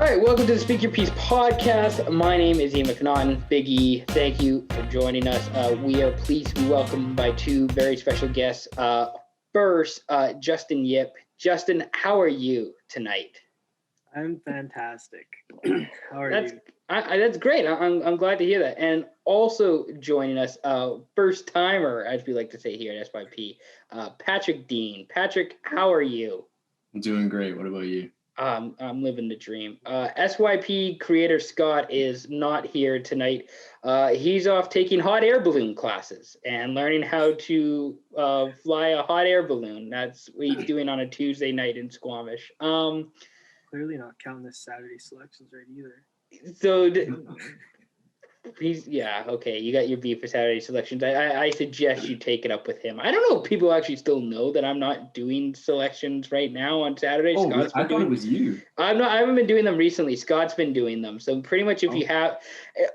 All right, welcome to the Speak Your Piece podcast. My name is Ian McNaughton. Big E, thank you for joining us. We are pleased to be welcomed by two very special guests. First, Justin Yip. Justin, how are you tonight? I'm fantastic. How are you? That's great. I'm glad to hear that. And also joining us, first timer, as we like to say here at SYP, Patrick Deane. Patrick, how are you? I'm doing great. What about you? I'm living the dream. SYP Creator Scott is not here tonight. He's off taking hot air balloon classes and learning how to fly a hot air balloon. That's what he's doing on a Tuesday night in Squamish. Clearly not counting the Saturday selections right either. So okay. You got your beef for Saturday selections. I suggest you take it up with him. I don't know if people actually still know that I'm not doing selections right now on Saturday. Oh, I thought it was you. I haven't been doing them recently. Scott's been doing them. So pretty much if you have,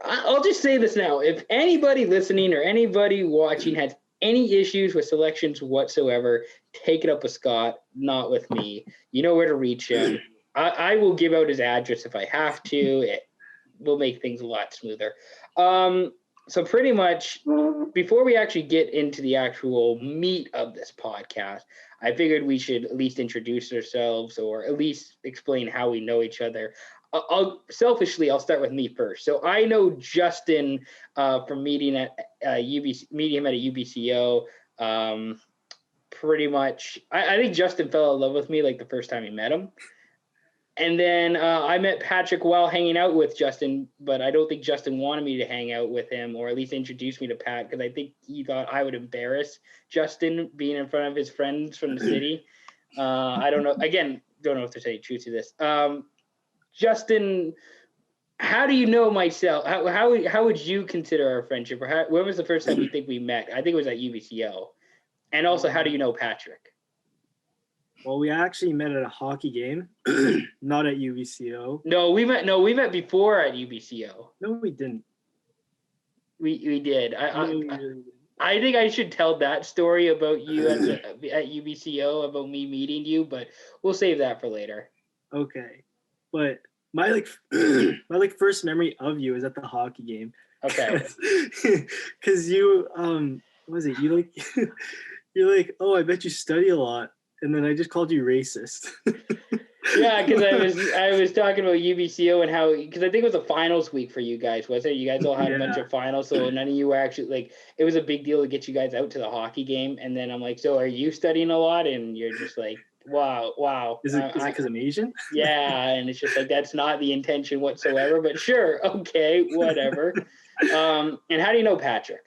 I'll just say this now. If anybody listening or anybody watching has any issues with selections whatsoever, take it up with Scott, not with me. You know where to reach him. I will give out his address if I have to. Will make things a lot smoother. So pretty much before we actually get into the actual meat of this podcast, I figured we should at least introduce ourselves or at least explain how we know each other. I'll start with me first. So I know Justin from meeting him at a UBCO. Pretty much, I think Justin fell in love with me like the first time he met him. And then I met Patrick while hanging out with Justin, but I don't think Justin wanted me to hang out with him or at least introduce me to Pat because I think he thought I would embarrass Justin being in front of his friends from the city. I don't know. Again, don't know if there's any truth to this. Justin, how do you know myself? How would you consider our friendship? Or when was the first time you think we met? I think it was at UBCO. And also, how do you know Patrick? Well, we actually met at a hockey game, not at UBCO. No, we met before at UBCO. No, we didn't. We did. We really didn't. I think I should tell that story about you at UBCO about me meeting you, but we'll save that for later. Okay, but my first memory of you is at the hockey game. Okay. Because you what was it? You you're like, oh, I bet you study a lot. And then I just called you racist. Yeah, because I was talking about UBCO and how, because I think it was a finals week for you guys, wasn't it? You guys all had a bunch of finals, so none of you were actually, like, it was a big deal to get you guys out to the hockey game. And then I'm like, so are you studying a lot? And you're just like, wow. Is it because I'm Asian? Yeah, and it's just like, that's not the intention whatsoever, but sure, okay, whatever. And how do you know Patrick?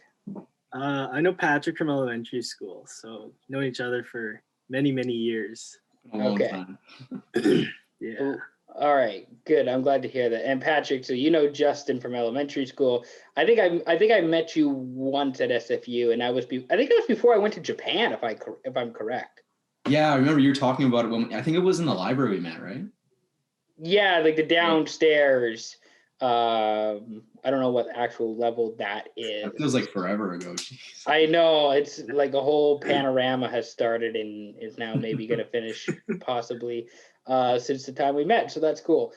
I know Patrick from elementary school, so known each other for many years. Okay. Yeah. All right. Good. I'm glad to hear that. And Patrick, so you know Justin from elementary school. I think I met you once at SFU, and I think it was before I went to Japan, if I'm correct. Yeah, I remember you were talking about it I think it was in the library we met, right? Yeah, like the downstairs. I don't know what actual level that is. That feels like forever ago. Jeez. I know, it's like a whole panorama has started and is now maybe going to finish possibly since the time we met. So that's cool.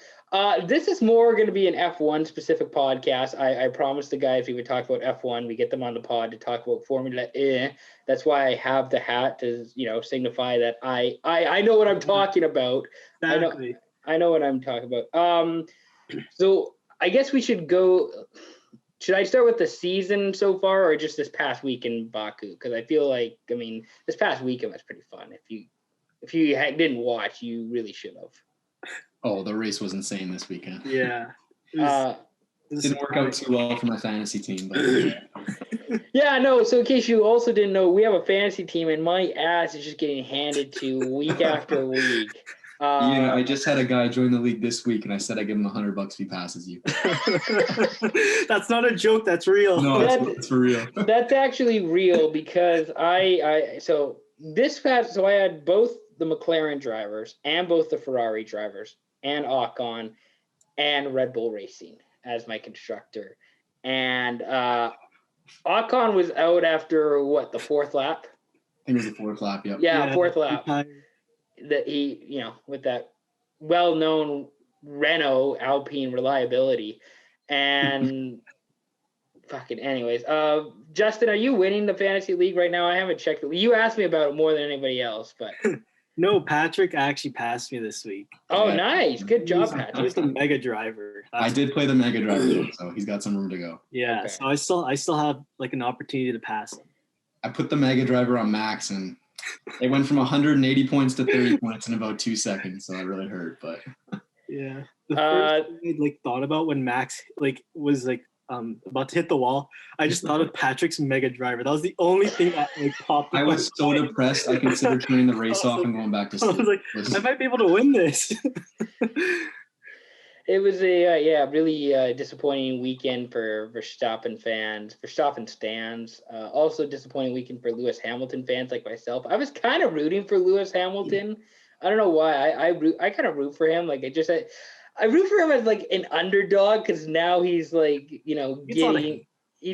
This is more going to be an F1 specific podcast. I promised the guys we would talk about F1. We get them on the pod to talk about Formula E. That's why I have the hat to, signify that I know what I'm talking about. Exactly. I know what I'm talking about. So I guess we should go. Should I start with the season so far or just this past week in Baku? Because I feel like, this past weekend was pretty fun. If you didn't watch, you really should have. Oh, the race was insane this weekend. Yeah. It didn't work out too well for my fantasy team, but yeah, no. So in case you also didn't know, we have a fantasy team, and my ass is just getting handed to week after week. Yeah, I just had a guy join the league this week, and I said I give him $100 if he passes you. That's not a joke. That's real. No, it's for real. That's actually real because I had both the McLaren drivers and both the Ferrari drivers and Ocon and Red Bull Racing as my constructor, and Ocon was out after the fourth lap. I think it was the fourth lap. Yep. Yeah, fourth lap. That he, with that well-known Renault Alpine reliability. And fucking anyways. Justin, are you winning the fantasy league right now? I haven't checked it. You asked me about it more than anybody else, but No, Patrick actually passed me this week. oh, Yeah. nice. Good job, Patrick. He was the mega driver. I did play the Mega Driver, so he's got some room to go. Yeah, Okay. so I still have like an opportunity to pass him. I put the Mega Driver on max, and it went from 180 points to 30 points in about 2 seconds, so that really hurt. But Yeah. The first thing I like thought about when Max like was like about to hit the wall, I just thought of Patrick's Mega Driver. That was the only thing that like popped up. I was so depressed, I considered turning the race off and going back to I sleep. was like, I might be able to win this. It was a really disappointing weekend for Verstappen fans, Verstappen stands. Also disappointing weekend for Lewis Hamilton fans like myself. I was kind of rooting for Lewis Hamilton. I don't know why. I kind of root for him. Like I root for him as like an underdog because now he's like, you know, he's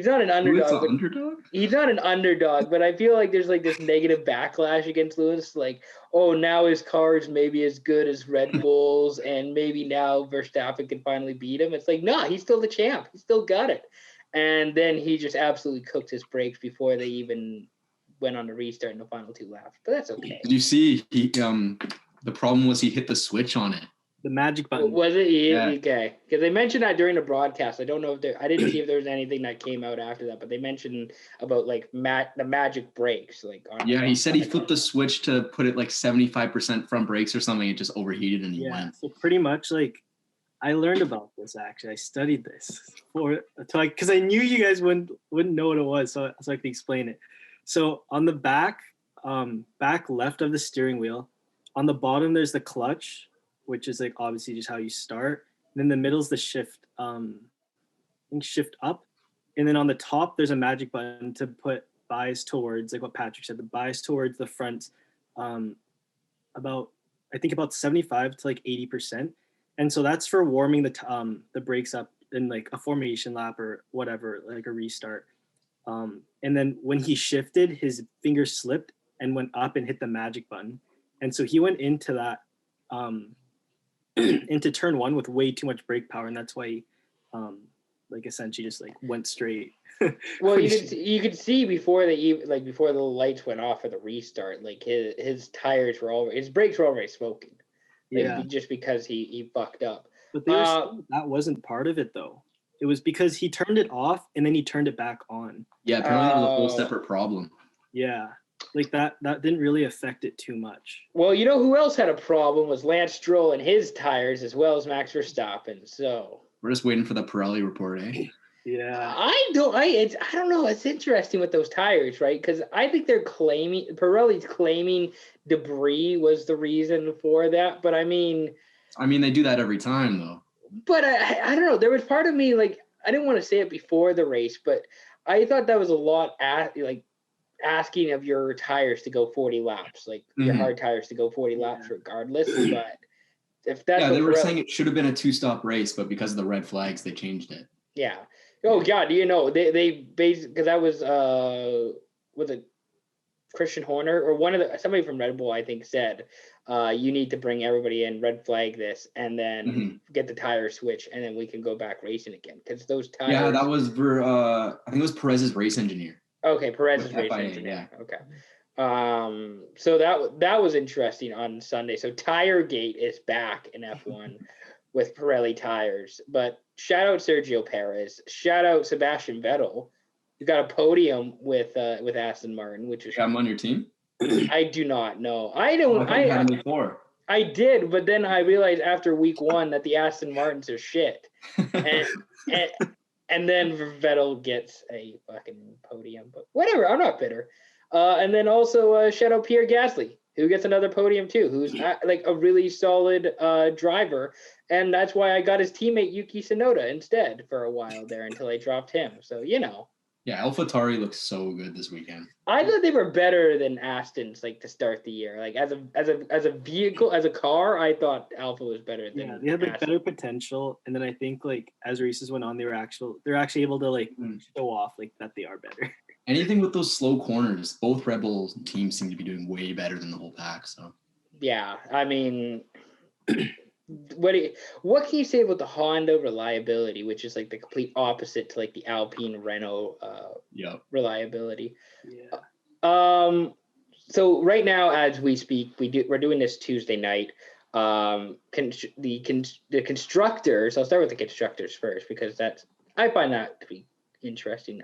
not an underdog. He's not an underdog, but I feel like there's like this negative backlash against Lewis. Like, oh, now his car is maybe as good as Red Bull's, and maybe now Verstappen can finally beat him. It's like, nah, he's still the champ. He still got it. And then he just absolutely cooked his brakes before they even went on the restart in the final 2 laps. But that's okay. Did you see the problem was he hit the switch on it? The magic button. Was it? Yeah. Okay. Because they mentioned that during the broadcast. I don't know if I didn't see if there was anything that came out after that, but they mentioned about like the magic brakes. Like he said he flipped the switch to put it like 75% front brakes or something. It just overheated and he went. So pretty much like I learned about this actually. I studied this because I knew you guys wouldn't know what it was, so I could explain it. So on the back left of the steering wheel, on the bottom there's the clutch, which is like obviously just how you start. And then the middle is the shift, shift up. And then on the top, there's a magic button to put bias towards, like what Patrick said, the bias towards the front, about 75 to like 80%. And so that's for warming the brakes up in like a formation lap or whatever, like a restart. And then when he shifted, his finger slipped and went up and hit the magic button. And so he went into that, into turn 1 with way too much brake power, and that's why he, like essentially just like went straight. Well, you could see before the lights went off for the restart, like his tires were his brakes were already smoking. Like, just because he fucked up. But that wasn't part of it though. It was because he turned it off and then he turned it back on. Yeah, apparently it was a whole separate problem. Yeah. Like that didn't really affect it too much. Well, you know who else had a problem was Lance Stroll and his tires, as well as Max Verstappen. So we're just waiting for the Pirelli report, eh? Yeah. I don't know. It's interesting with those tires, right? Because I think Pirelli's claiming debris was the reason for that. But I mean, they do that every time though. But I don't know. There was part of me like I didn't want to say it before the race, but I thought that was a lot asking of your tires to go 40 laps, like your hard tires to go 40 laps regardless. But if that's they were saying it should have been a 2-stop race, but because of the red flags, they changed it. Yeah. Oh God, you know they basically because that was with a Christian Horner or somebody from Red Bull I think said you need to bring everybody in, red flag this, and then get the tire switch, and then we can go back racing again because those tires. Yeah, that was for I think it was Perez's race engineer. Okay, Perez's race engineer. Yeah. Okay. So that was interesting on Sunday. So Tiregate is back in F1 with Pirelli tires. But shout out Sergio Perez. Shout out Sebastian Vettel. You got a podium with Aston Martin, which is. I'm on your team. I do not know. I don't. I had him before. I did, but then I realized after week 1 that the Aston Martins are shit. And then Vettel gets a fucking podium, but whatever. I'm not bitter. And then also shout out Pierre Gasly, who gets another podium too, who's like a really solid driver. And that's why I got his teammate Yuki Tsunoda instead for a while there until I dropped him. So, you know. Yeah, AlphaTauri looks so good this weekend. I thought they were better than Aston's like to start the year. Like as a vehicle, as a car, I thought Alpha was better than. Yeah, they had like better potential, and then I think like as races went on, they're actually able to like show off like that they are better. Anything with those slow corners, both Red Bull teams seem to be doing way better than the whole pack. So. Yeah, I mean, what can you say about the Honda reliability, which is like the complete opposite to like the Alpine Renault reliability? Yeah. So right now, as we speak, we're doing this Tuesday night. The constructors. I'll start with the constructors first because I find that to be interesting.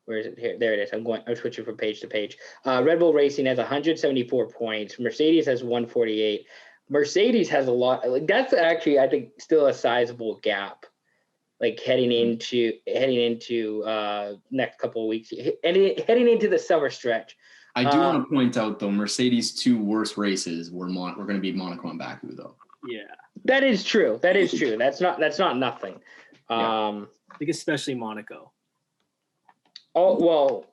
Where is it here? There it is. I'm switching from page to page. Red Bull Racing has 174 points. Mercedes has 148. Mercedes has a lot. Like that's actually, I think, still a sizable gap. Like heading into next couple of weeks and heading into the summer stretch. I do want to point out though, Mercedes' 2 worst races were going to be Monaco and Baku though. Yeah, that is true. That's not nothing. I think especially Monaco. Oh well,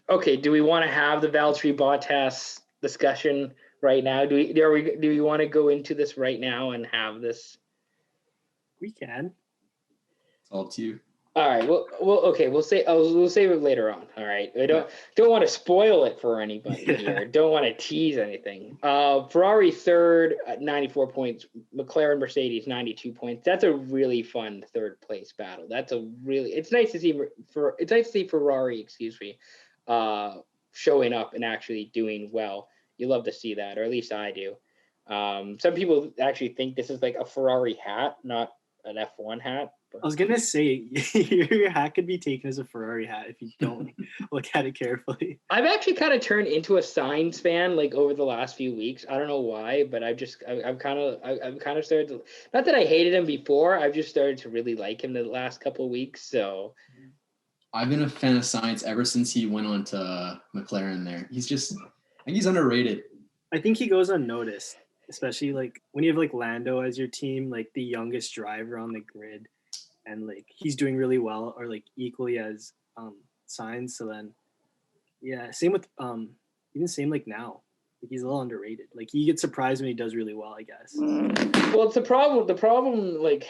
okay. Do we want to have the Valtteri Bottas discussion right now? Do we want to go into this right now and have this? We can. It's all up to you. All right. Well. Okay. We'll save it later on. All right. I don't want to spoil it for anybody here. Don't want to tease anything. Ferrari third at 94 points. McLaren, Mercedes 92 points. That's a really fun third place battle. It's nice to see Ferrari, showing up and actually doing well. You love to see that, or at least I do. Some people actually think this is like a Ferrari hat, not an F1 hat. I was gonna say your hat could be taken as a Ferrari hat if you don't look at it carefully. I've actually kind of turned into a Sainz fan like over the last few weeks. I don't know why, but I've kind of started to, not that I hated him before. I've just started to really like him the last couple of weeks. So I've been a fan of Sainz ever since he went on to McLaren. There, I think he's underrated. I think he goes unnoticed, especially like when you have like Lando as your team, like the youngest driver on the grid. And like he's doing really well, or like equally as Sainz. So then, yeah, same with same like now. Like he's a little underrated. Like he gets surprised when he does really well, I guess. Well, it's a problem. The problem, like,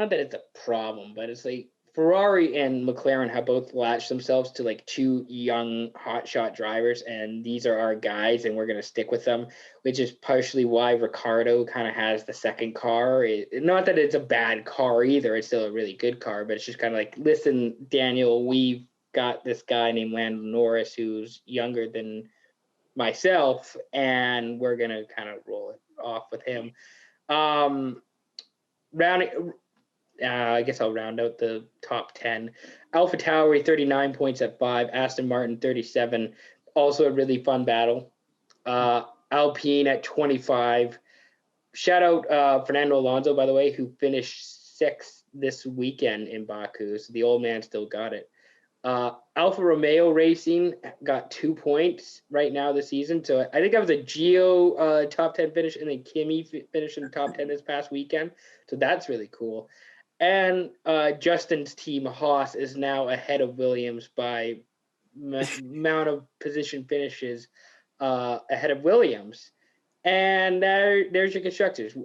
not that it's a problem, but it's like Ferrari and McLaren have both latched themselves to like 2 young hotshot drivers, and these are our guys, and we're gonna stick with them, which is partially why Ricciardo kind of has the second car. Not that it's a bad car either; it's still a really good car, but it's just kind of like, listen, Daniel, we've got this guy named Lando Norris who's younger than myself, and we're gonna kind of roll it off with him. I guess I'll round out the top 10. AlphaTauri 39 points at 5. Aston Martin 37. Also a really fun battle. Alpine at 25. Shout out Fernando Alonso, by the way, who finished 6th this weekend in Baku. So the old man still got it. Alfa Romeo Racing got 2 points right now this season. So I think that was a Gio top 10 finish, and then Kimi finished in the top 10 this past weekend. So that's really cool. And Justin's team, Haas, is now ahead of Williams by amount of position finishes ahead of Williams. And there's your constructors.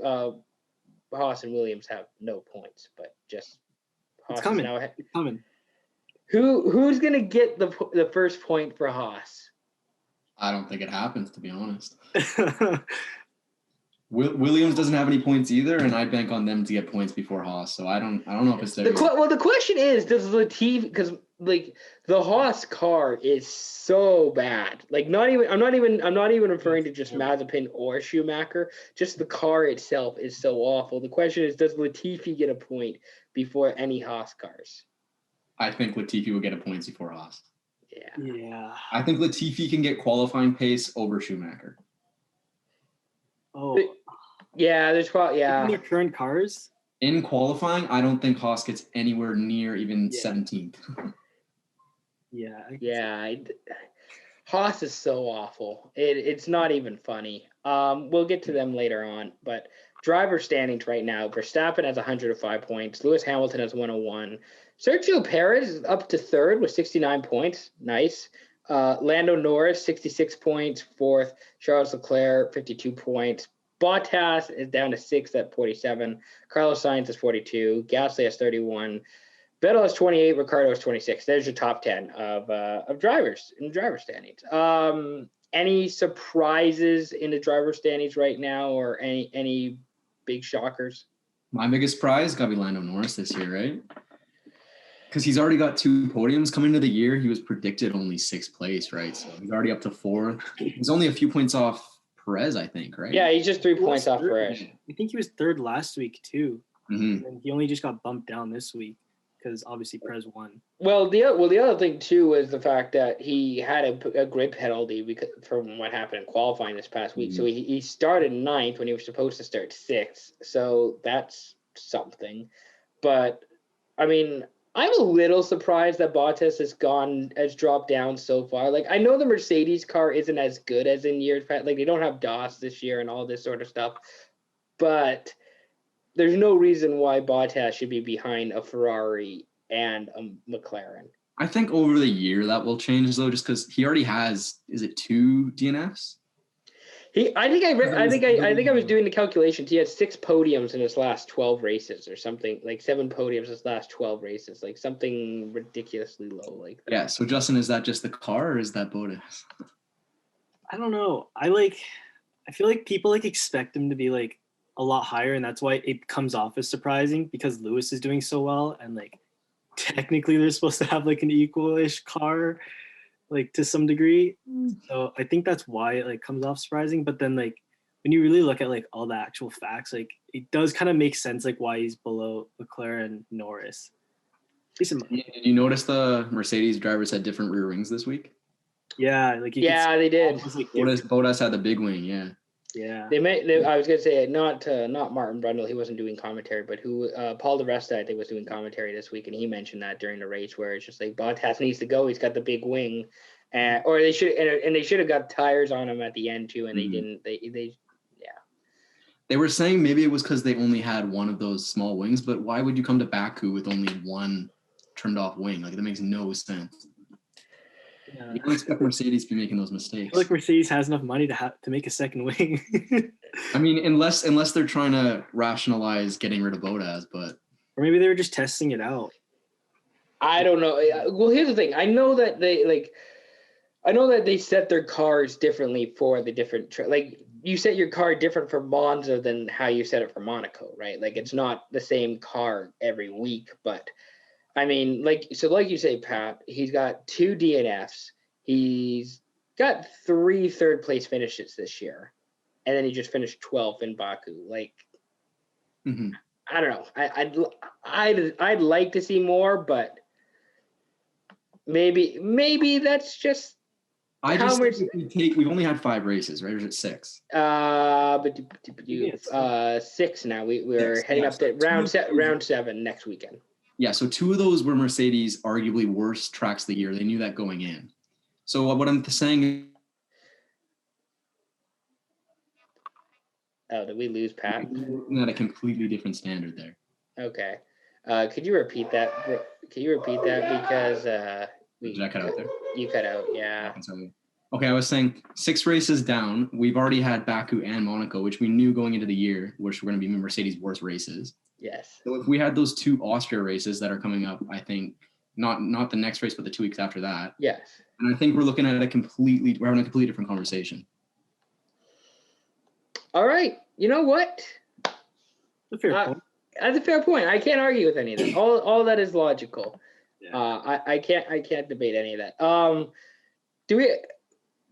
Haas and Williams have no points, but just Haas is now ahead. It's coming. Who's going to get the first point for Haas? I don't think it happens, to be honest. Williams doesn't have any points either, and I bank on them to get points before Haas. So I don't know if it's there. Well, the question is, does Latifi, because like the Haas car is so bad. Like I'm not even referring to just Mazepin or Schumacher. Just the car itself is so awful. The question is, does Latifi get a point before any Haas cars? I think Latifi will get a point before Haas. Yeah. I think Latifi can get qualifying pace over Schumacher. Oh. Yeah, there's probably in their current cars. In qualifying, I don't think Haas gets anywhere near even 17th. Yeah. Haas is so awful. It's not even funny. We'll get to them later on, but driver standings right now: Verstappen has 105 points. Lewis Hamilton has 101. Sergio Perez is up to third with 69 points. Nice. Lando Norris, 66 points. Fourth. Charles Leclerc, 52 points. Bottas is down to 6th at 47. Carlos Sainz is 42. Gasly has 31. Vettel has 28. Ricciardo has 26. There's your top 10 of drivers in the driver standings. Any surprises in the driver standings right now, or any big shockers. My biggest prize got to be Lando Norris this year, right? Because he's already got 2 podiums coming into the year. He was predicted only 6th place, right? So he's already up to 4th. He's only a few points off Perez, I think, right? Yeah, he's just 3 points off Perez. I think he was 3rd last week too. Mm-hmm. And he only just got bumped down this week because obviously Perez won. Well, the other thing too is the fact that he had a grid penalty because from what happened in qualifying this past week. So he started 9th when he was supposed to start 6th. So that's something. But I mean, I'm a little surprised that Bottas has dropped down so far. Like, I know the Mercedes car isn't as good as in years past. Like, they don't have DOS this year and all this sort of stuff. But there's no reason why Bottas should be behind a Ferrari and a McLaren. I think over the year that will change, though, just because he already has, is it 2 DNFs? I think I was doing the calculations. He had 6 podiums in his last 12 races or something, like 7 podiums in his last 12 races, like something ridiculously low like that. Yeah. So Justin, is that just the car or is that Bottas? I don't know. I feel like people like expect him to be like a lot higher, and that's why it comes off as surprising because Lewis is doing so well, and like technically they're supposed to have like an equal-ish car, like to some degree. So I think that's why it like comes off surprising. But then like when you really look at like all the actual facts, like it does kind of make sense like why he's below Leclerc, Norris. Did you notice the Mercedes drivers had different rear wings this week? Yeah, like they did. Bottas had the big wing, yeah. Yeah. I was gonna say not Martin Brundle, he wasn't doing commentary, but Paul DeResta I think was doing commentary this week, and he mentioned that during the race where it's just like Bottas needs to go. He's got the big wing, or they should have got tires on him at the end too, and they didn't. They were saying maybe it was because they only had one of those small wings, but why would you come to Baku with only one trimmed off wing? Like that makes no sense. Yeah. You don't expect Mercedes to be making those mistakes. I feel like Mercedes has enough money to make a second wing. I mean, unless they're trying to rationalize getting rid of Bottas, but or maybe they were just testing it out. I don't know. Well, here's the thing. I know that they set their cars differently for the different like you set your car different for Monza than how you set it for Monaco, right? Like it's not the same car every week, but I mean, like you say, Pat, he's got 2 DNFs. He's got 3 third-place finishes this year, and then he just finished 12th in Baku. Like, I don't know. I'd like to see more, but maybe that's just. We've only had 5 races, right? Or is it 6? But 6 now. We're heading up to round 7 next weekend. Yeah, so 2 of those were Mercedes' arguably worst tracks of the year. They knew that going in. So what I'm saying. Oh, did we lose Pat? At a completely different standard there. Okay. Could you repeat that? Because did I cut out there? You cut out, yeah. Okay, I was saying 6 races down. We've already had Baku and Monaco, which we knew going into the year, which were going to be Mercedes' worst races. Yes. So if we had those 2 Austria races that are coming up, I think not the next race, but the 2 weeks after that. Yes. And I think we're looking at we're having a completely different conversation. All right. You know what? That's a fair point. That's a fair point. I can't argue with any of that. All that is logical. Yeah. I can't debate any of that.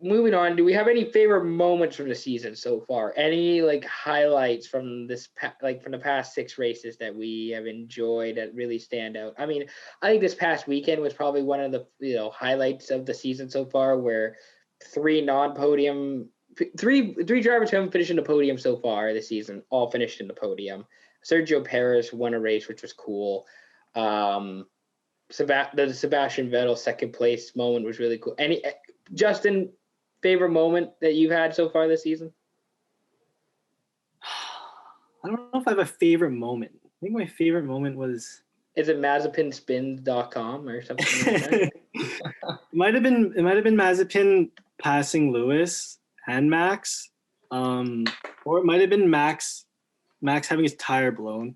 Moving on, do we have any favorite moments from the season so far? Any like highlights from from the past 6 races that we have enjoyed that really stand out? I mean, I think this past weekend was probably one of the highlights of the season so far, where 3 drivers who haven't finished in the podium so far this season all finished in the podium. Sergio Perez won a race, which was cool. The Sebastian Vettel second place moment was really cool. Justin, favorite moment that you've had so far this season? I don't know if I have a favorite moment. I think my favorite moment was. Is it MazepinSpins.com or something like that? It might have been Mazepin passing Lewis and Max, or it might have been Max having his tire blown.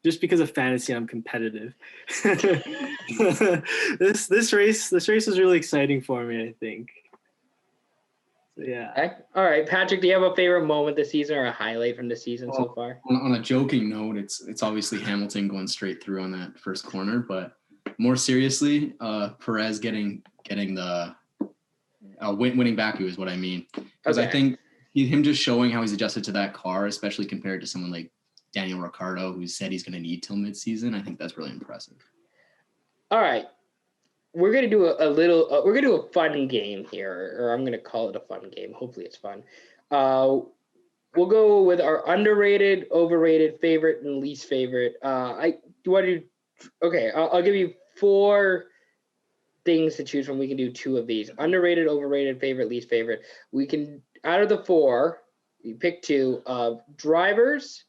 Just because of fantasy, I'm competitive. This race was really exciting for me, I think. Yeah. Okay. All right, Patrick, do you have a favorite moment this season or a highlight from the season so far? On a joking note, it's obviously Hamilton going straight through on that first corner, but more seriously, Perez getting the winning Baku is what I mean. Because I think him just showing how he's adjusted to that car, especially compared to someone like Daniel Ricciardo, who said he's going to need till mid-season, I think that's really impressive. All right. We're going to do we're going to do a fun game here, or I'm going to call it a fun game. Hopefully it's fun. We'll go with our underrated, overrated, favorite, and least favorite. I'll give you 4 things to choose from. We can do 2 of these: underrated, overrated, favorite, least favorite. We can, out of the 4, you pick 2 of drivers,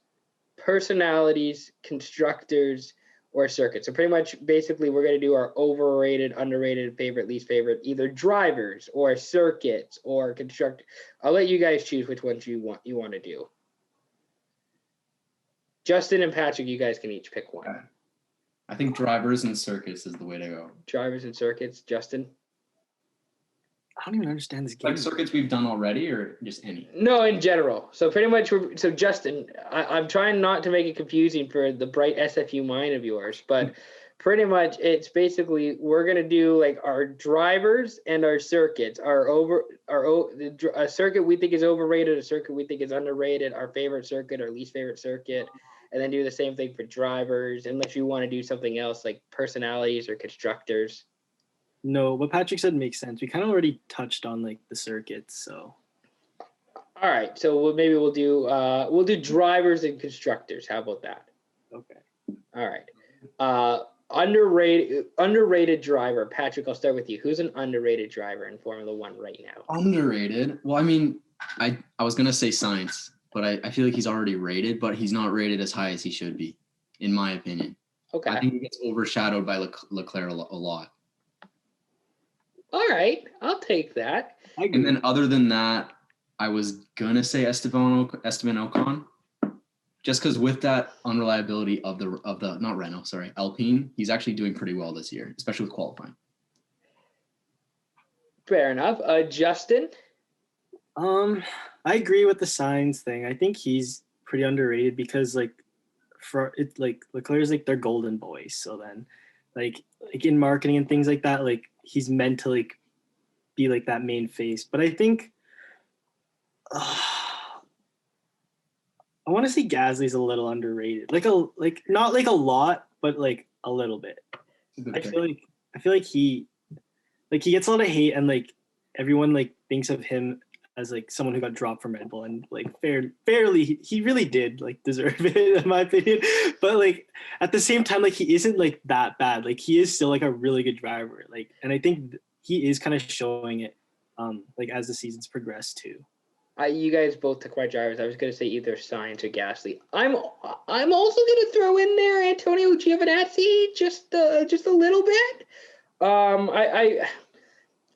personalities, constructors, or circuits. So pretty much, basically, we're going to do our overrated, underrated, favorite, least favorite, either drivers or circuits or constructors. I'll let you guys choose which ones you want to do. Justin and Patrick, you guys can each pick one. Okay. I think drivers and circuits is the way to go. Drivers and circuits. Justin? I don't even understand this game. Like circuits we've done already, or just any? No, in general. So pretty much, Justin, I'm trying not to make it confusing for the bright SFU mind of yours, but pretty much it's basically we're gonna do like our drivers and our circuits. A circuit we think is overrated, a circuit we think is underrated, our favorite circuit, our least favorite circuit, and then do the same thing for drivers, unless you want to do something else like personalities or constructors. No, what Patrick said makes sense. We kind of already touched on like the circuits, so. All right, so we'll do drivers and constructors. How about that? Okay. All right. Underrated driver. Patrick, I'll start with you. Who's an underrated driver in Formula One right now? Underrated? Well, I mean, I was gonna say Sainz, but I feel like he's already rated, but he's not rated as high as he should be, in my opinion. Okay. I think he gets overshadowed by Leclerc a lot. All right, I'll take that. And then other than that, I was gonna say Esteban Ocon, just because with that unreliability of the not Renault, sorry, Alpine, he's actually doing pretty well this year, especially with qualifying. Fair enough. Justin? I agree with the Sainz thing. I think he's pretty underrated because Leclerc's like their golden boy. So then like in marketing and things like that, like he's meant to like be like that main face. But I think I want to say Gasly's a little underrated. Like not like a lot, but like a little bit. I feel like he gets a lot of hate, and like everyone like thinks of him as like someone who got dropped from Red Bull, and like fairly he really did like deserve it in my opinion. But like at the same time, like he isn't like that bad. Like he is still like a really good driver. Like, and I think he is kind of showing it like as the seasons progress too. You guys both took my drivers. I was going to say either Sainz or Gasly. I'm also going to throw in there Antonio Giovinazzi just a little bit. I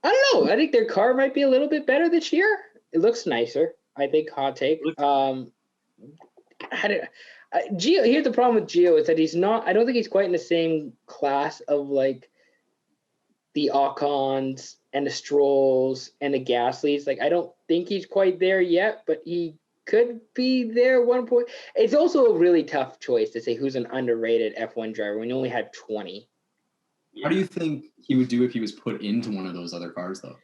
don't know. I think their car might be a little bit better this year. It looks nicer. I think hot take. Gio. Here's the problem with Gio is that he's not. I don't think he's quite in the same class of like the Ocons and the Strolls and the Gaslys. Like I don't think he's quite there yet, but he could be there at one point. It's also a really tough choice to say who's an underrated F1 driver when you only have 20. How do you think he would do if he was put into one of those other cars, though?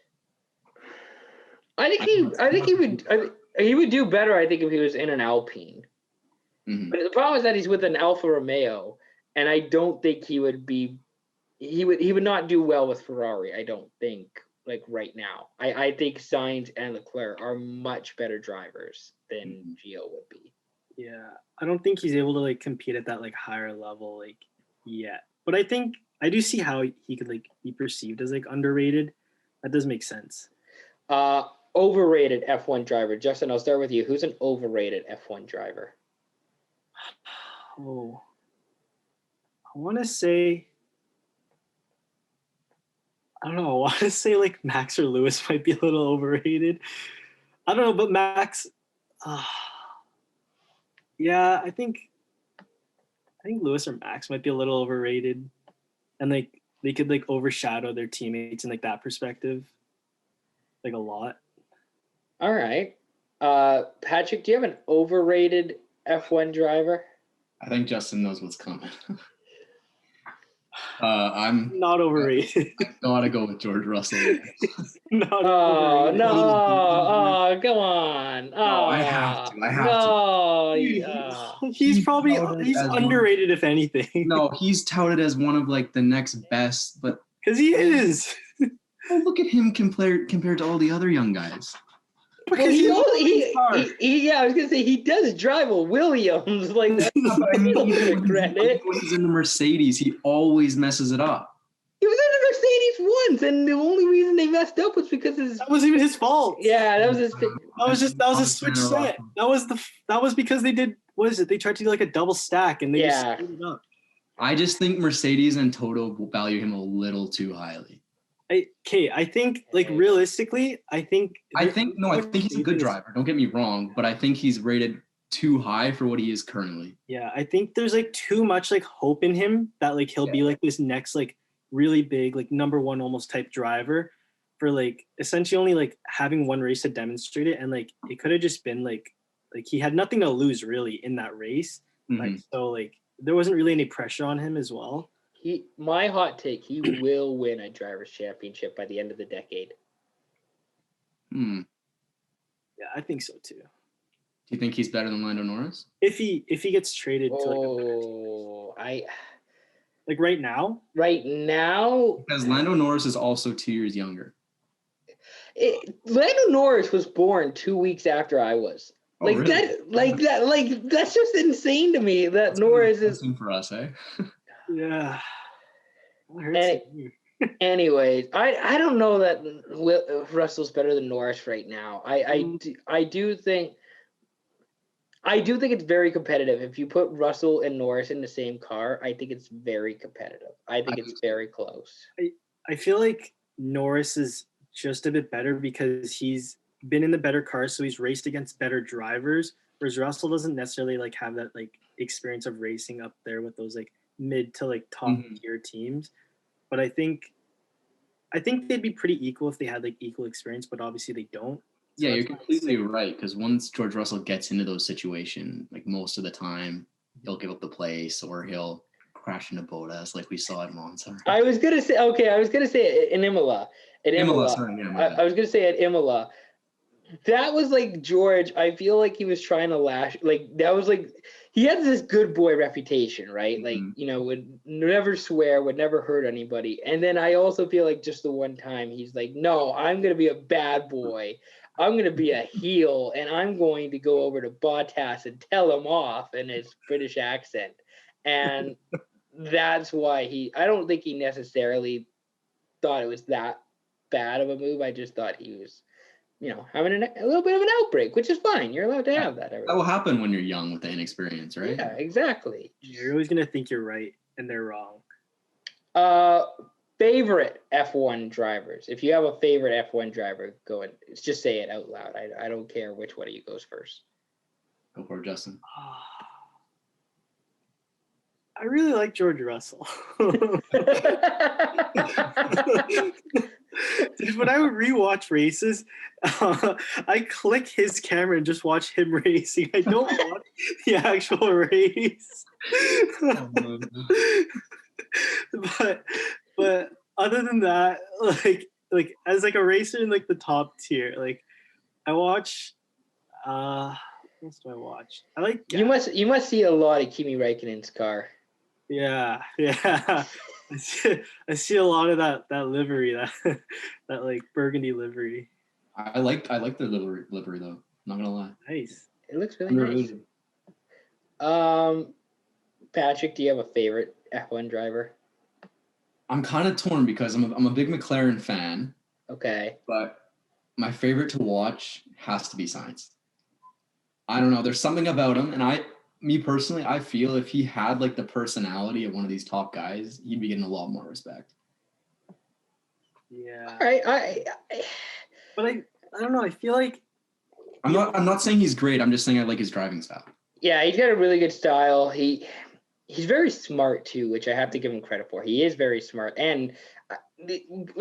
I think he would do better. I think if he was in an Alpine. Mm-hmm. But the problem is that he's with an Alfa Romeo, and I don't think he would be. He would not do well with Ferrari. I don't think like right now. I think Sainz and Leclerc are much better drivers than Gio would be. Yeah, I don't think he's able to like compete at that like higher level like yet. But I think I do see how he could like be perceived as like underrated. That does make sense. Overrated F1 driver. Justin, I'll start with you. Who's an overrated F1 driver? Oh, I want to say, I don't know. I want to say like Max or Lewis might be a little overrated. I don't know, but Max, yeah, I think Lewis or Max might be a little overrated, and like they could like overshadow their teammates in like that perspective, like a lot. All right. Patrick, do you have an overrated F1 driver? I think Justin knows what's coming. I'm Not overrated. I gotta go with George Russell. Not Oh overrated. no! Oh, come on! Oh, No, I have to. no! He's probably touted he's as underrated if anything. No, he's touted as one of like the next best, but Because he is. look at him compared to all the other young guys. Well, I was gonna say he does drive a Williams. Like, that's I mean, even credit. when he's in the Mercedes, he always messes it up. He was in a Mercedes once, and the only reason they messed up was because that wasn't even his fault. Yeah, that was his. That was a switch set. That was because they did. What is it? They tried to do like a double stack, and they just screwed it up. I just think Mercedes and Toto value him a little too highly. I think like realistically, I think he's a good driver. Don't get me wrong, but I think he's rated too high for what he is currently. Yeah, I think there's like too much like hope in him that like he'll be like this next like really big like number one almost type driver for like essentially only like having one race to demonstrate it, and like it could have just been like he had nothing to lose really in that race. Like so like there wasn't really any pressure on him as well. My hot take, he will win a driver's championship by the end of the decade. Yeah, I think so too. Do you think he's better than Lando Norris? If he gets traded to like a better team. Like right now? Right now? Because Lando Norris is also 2 years younger. Lando Norris was born 2 weeks after I was. Really? That's just insane to me that Norris is for us, eh? Yeah. Anyways, I don't know that Russell's better than Norris right now. I do think it's very competitive. If you put Russell and Norris in the same car, I think it's very competitive. I think it's very close. I feel like Norris is just a bit better because he's been in the better cars, so he's raced against better drivers, whereas Russell doesn't necessarily like have that like experience of racing up there with those like mid to like top tier teams. But I think they'd be pretty equal if they had like equal experience, but obviously they don't. So yeah, you're completely right, because once George Russell gets into those situations, like most of the time he'll give up the place or he'll crash into Bottas like we saw at Monza. I was gonna say in Imola. I was gonna say at Imola. That was like George. I feel like he was trying to lash. Like that was like he had this good boy reputation, right? Like would never swear, would never hurt anybody. And then I also feel like just the one time he's like, no, I'm gonna be a bad boy. I'm gonna be a heel, and I'm going to go over to Bottas and tell him off in his British accent. And that's why I don't think he necessarily thought it was that bad of a move. I just thought he was, having a little bit of an outbreak, which is fine. You're allowed to have that. That will happen when you're young with the inexperience, right? Yeah, exactly. You're always going to think you're right and they're wrong. Favorite F1 drivers. If you have a favorite F1 driver, go and just say it out loud. I don't care which one of you goes first. Go for it, Justin. I really like George Russell. Dude, when I would rewatch races, I click his camera and just watch him racing. I don't watch the actual race. But other than that, like as like a racer in like the top tier, like I watch. What else do I watch? I like. You must see a lot of Kimi Räikkönen's car. Yeah. I see a lot of that livery, that like burgundy livery. I like the livery though. Not gonna lie. Nice. It looks really nice. Patrick, do you have a favorite F1 driver? I'm kind of torn because I'm a big McLaren fan. Okay. But my favorite to watch has to be Sainz. I don't know. There's something about him, and me personally, I feel if he had like the personality of one of these top guys, he'd be getting a lot more respect. Yeah. All right. But I don't know. I feel like I'm not saying he's great. I'm just saying I like his driving style. Yeah, he's got a really good style. He's very smart too, which I have to give him credit for. He is very smart, and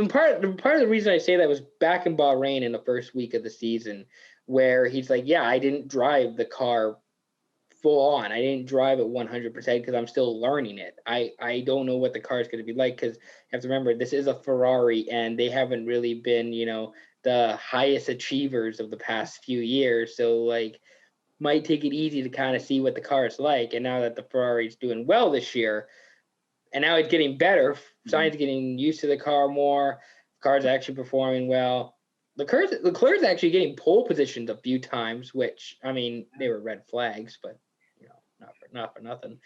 part of the reason I say that was back in Bahrain in the first week of the season where he's like, yeah, I didn't drive the car full on. I didn't drive it 100% because I'm still learning it. I don't know what the car is going to be like, because you have to remember, this is a Ferrari and they haven't really been, the highest achievers of the past few years. So like, might take it easy to kind of see what the car is like. And now that the Ferrari's doing well this year, and now it's getting better, Sainz getting used to the car more, the car's actually performing well. Leclerc's actually getting pole positions a few times, which, I mean, they were red flags, but not for nothing.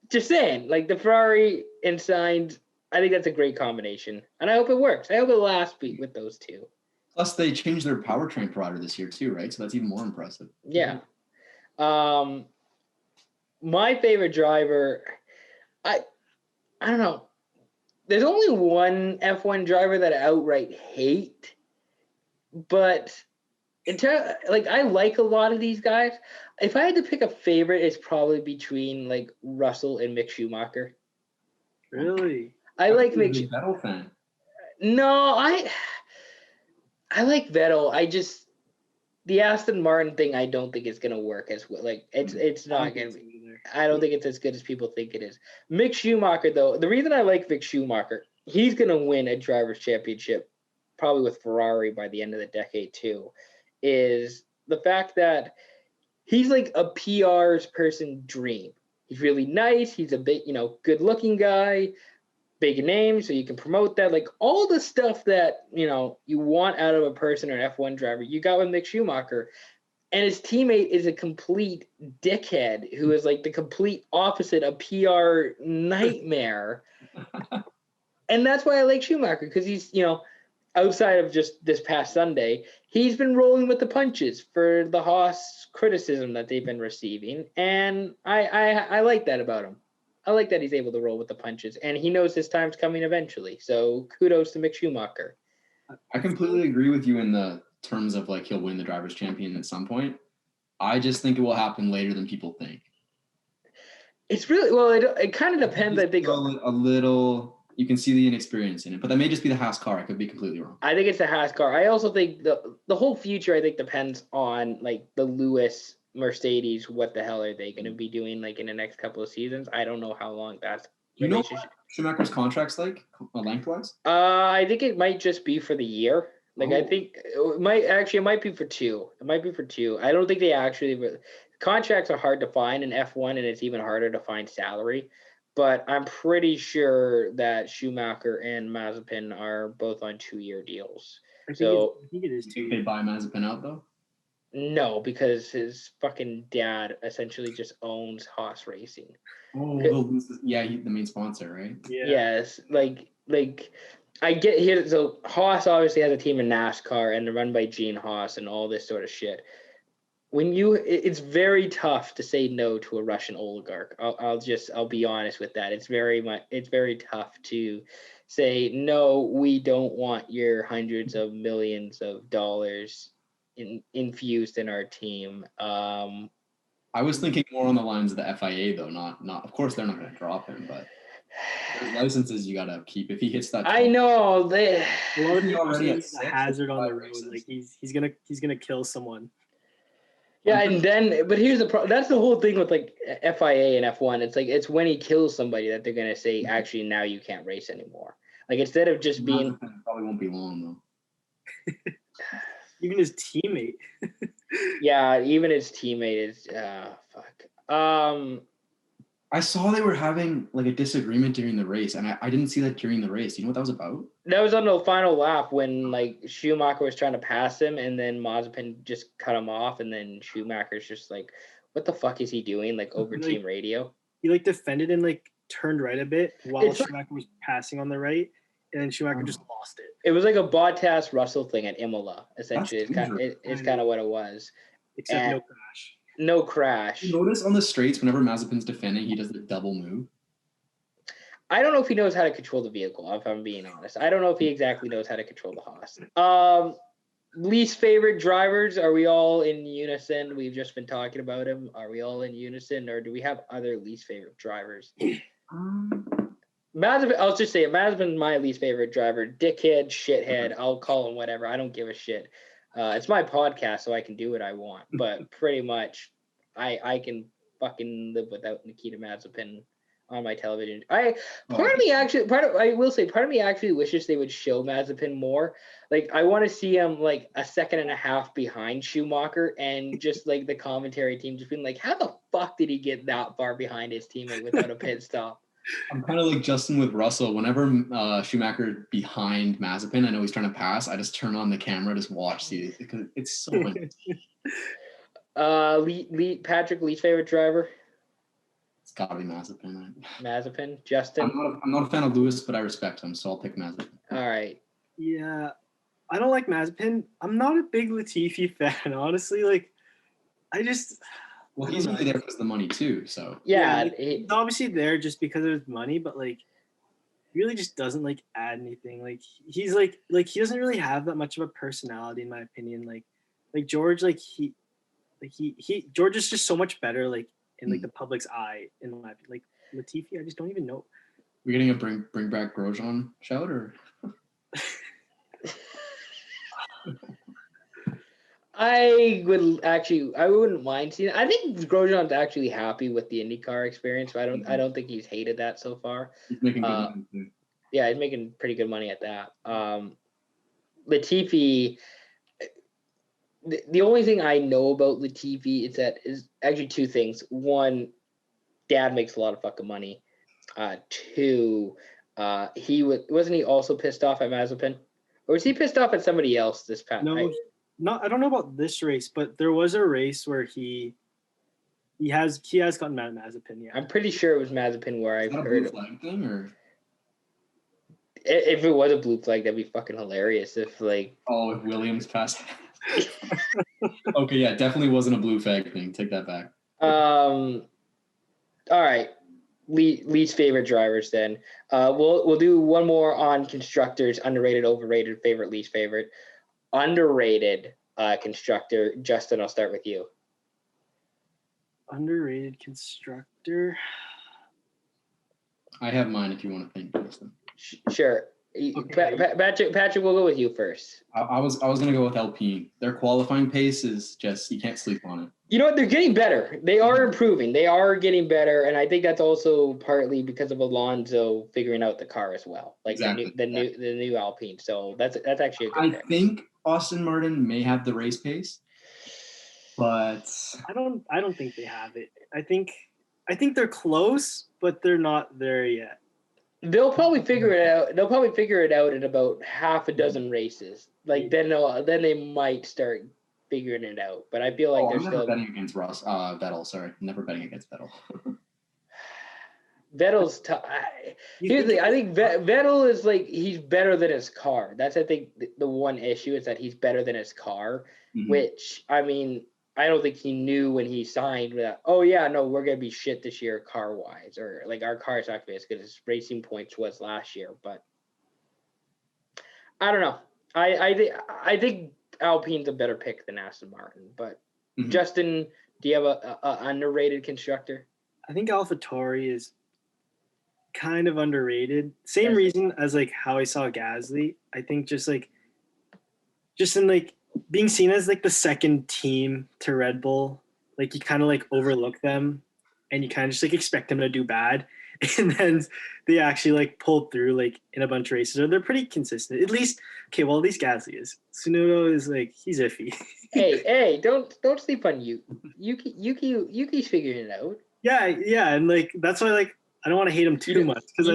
Just saying, like, the Ferrari and Sainz, I think that's a great combination, and I hope it works. I hope it lasts with those two. Plus, they changed their powertrain provider this year too, right? So that's even more impressive. Yeah. My favorite driver, I don't know. There's only one F1 driver that I outright hate, but I like a lot of these guys. If I had to pick a favorite, it's probably between like Russell and Mick Schumacher. Really? I like Mick. Vettel fan. No, I like Vettel. The Aston Martin thing, I don't think it's gonna work as well. Like it's not gonna be. I don't think it's as good as people think it is. Mick Schumacher, though, the reason I like Mick Schumacher, he's gonna win a drivers' championship, probably with Ferrari by the end of the decade too, is the fact that he's like a PR's person dream. He's really nice. He's a big, good-looking guy. Big name, so you can promote that. Like all the stuff that you want out of a person or an F1 driver, you got with Mick Schumacher. And his teammate is a complete dickhead who is like the complete opposite, a PR nightmare. And that's why I like Schumacher, because he's, outside of just this past Sunday, he's been rolling with the punches for the Haas criticism that they've been receiving. And I like that about him. I like that he's able to roll with the punches, and he knows his time's coming eventually. So kudos to Mick Schumacher. I completely agree with you in the terms of like he'll win the drivers' champion at some point. I just think it will happen later than people think. It's really it kind of depends. I think a little. You can see the inexperience in it, but that may just be the Haas car. I could be completely wrong. I think it's the Haas car. I also think the whole future, I think, depends on like the Lewis Mercedes. What the hell are they going to be doing like in the next couple of seasons? I don't know how long that's. You know what Schumacher's contract's like lengthwise? I think it might just be for the year. Like I think it might be for two. It might be for two. I don't think they actually. Contracts are hard to find in F1, and it's even harder to find salary. But I'm pretty sure that Schumacher and Mazepin are both on 2-year deals. I think it is too. They buy Mazepin out though? No, because his fucking dad essentially just owns Haas Racing. Oh, yeah, he's the main sponsor, right? Yeah. Yes, like I get here. So Haas obviously has a team in NASCAR, and they're run by Gene Haas and all this sort of shit. It's very tough to say no to a Russian oligarch. I'll be honest with that. It's very tough to say no. We don't want your hundreds of millions of dollars infused in our team. I was thinking more on the lines of the FIA though. Not. Of course, they're not going to drop him, but there's licenses you got to keep if he hits that. I know a lot of people say he's a hazard on the road. Like he's gonna kill someone. Yeah, and then, but here's the problem. That's the whole thing with like FIA and F1. It's like it's when he kills somebody that they're gonna say, actually, now you can't race anymore. Like instead of just being. Probably won't be long though. Even his teammate. Yeah, even his teammate is fuck. I saw they were having like a disagreement during the race, and I didn't see that during the race. Do you know what that was about? That was on the final lap when like Schumacher was trying to pass him, and then Mazepin just cut him off, and then Schumacher's just like, "What the fuck is he doing?" Like over team radio. He like defended and like turned right a bit while Schumacher was passing on the right, and then Schumacher just lost it. It was like a Bottas Russell thing at Imola. Essentially, it's kind of what it was. Except no crash. No crash. You notice on the straights, whenever Mazepin's defending, he does the double move. I don't know if he knows how to control the vehicle, if I'm being honest. I don't know if he exactly knows how to control the Haas. Least favorite drivers, are we all in unison? We've just been talking about him. Are we all in unison, or do we have other least favorite drivers? Mazepin, I'll just say it. Mazepin's my least favorite driver. Dickhead, shithead. I'll call him whatever. I don't give a shit. It's my podcast, so I can do what I want. But pretty much, I can fucking live without Nikita Mazepin on my television. I will say, part of me actually wishes they would show Mazepin more. Like, I want to see him like a second and a half behind Schumacher, and just like the commentary team just being like, how the fuck did he get that far behind his teammate without a pit stop? I'm kind of like Justin with Russell. Whenever Schumacher behind Mazepin, I know he's trying to pass, I just turn on the camera, just watch it because it's so much. Patrick, least favorite driver? It's gotta be Mazepin. Mazepin, Justin. I'm not a fan of Lewis, but I respect him, so I'll pick Mazepin. All right. Yeah, I don't like Mazepin. I'm not a big Latifi fan, honestly. Like, well, he's only there because of the money too. So yeah, he's obviously there just because of his money, but like, really just doesn't like add anything. Like, he's like he doesn't really have that much of a personality, in my opinion. Like George, George is just so much better, like in like the public's eye. In my opinion. Like Latifi, I just don't even know. We're getting a bring back Grosjean shout, or I wouldn't mind seeing it. I think Grosjean's actually happy with the IndyCar experience. But I don't think he's hated that so far. He's making good money too. Yeah, he's making pretty good money at that. Latifi, the only thing I know about Latifi is actually two things. One, dad makes a lot of fucking money. Two, wasn't he also pissed off at Mazepin? Or was he pissed off at somebody else this past? No, I don't know about this race, but there was a race where he has gotten mad at Mazepin. Yeah, I'm pretty sure it was Mazepin where I've heard. Blue flag thing, or if it was a blue flag, that'd be fucking hilarious. If like, if Williams passed. Okay, yeah, definitely wasn't a blue flag thing. Take that back. All right. Least favorite drivers then. We'll do one more on constructors, underrated, overrated, favorite, least favorite. Underrated constructor. Justin, I'll start with you. Underrated constructor. I have mine if you want to think, Justin. Sure. Okay. Patrick, we'll go with you first. I was gonna go with Alpine. Their qualifying pace is just, you can't sleep on it. You know what? They're getting better. They are improving. They are getting better, and I think that's also partly because of Alonso figuring out the car as well, like exactly. the new Alpine. So that's actually a good pick. I think Aston Martin may have the race pace, but I don't think they have it. I think they're close, but they're not there yet. They'll probably figure it out. They'll probably figure it out in about half a dozen races. Like then they might start figuring it out. But I feel like they're still betting against Vettel. Sorry, never betting against Vettel. Vettel's tough. Here's the thing. I think Vettel is like, he's better than his car. That's, I think, the one issue is that he's better than his car. Mm-hmm. Which, I mean, I don't think he knew when he signed that, oh yeah, no, we're gonna be shit this year car wise, or like our car is not gonna be as good as Racing Points was last year. But I don't know. I think Alpine's a better pick than Aston Martin. But mm-hmm. Justin, do you have a underrated constructor? I think AlphaTauri is kind of underrated. Same reason as like how I saw Gasly. I think just in like being seen as like the second team to Red Bull, like you kind of like overlook them and you kind of just like expect them to do bad, and then they actually like pulled through like in a bunch of races, or they're pretty consistent. At least Gasly is. Tsunoda is like, he's iffy. hey, don't sleep on Yuki's figuring it out. Yeah, and like that's why like I don't want to hate him too much, because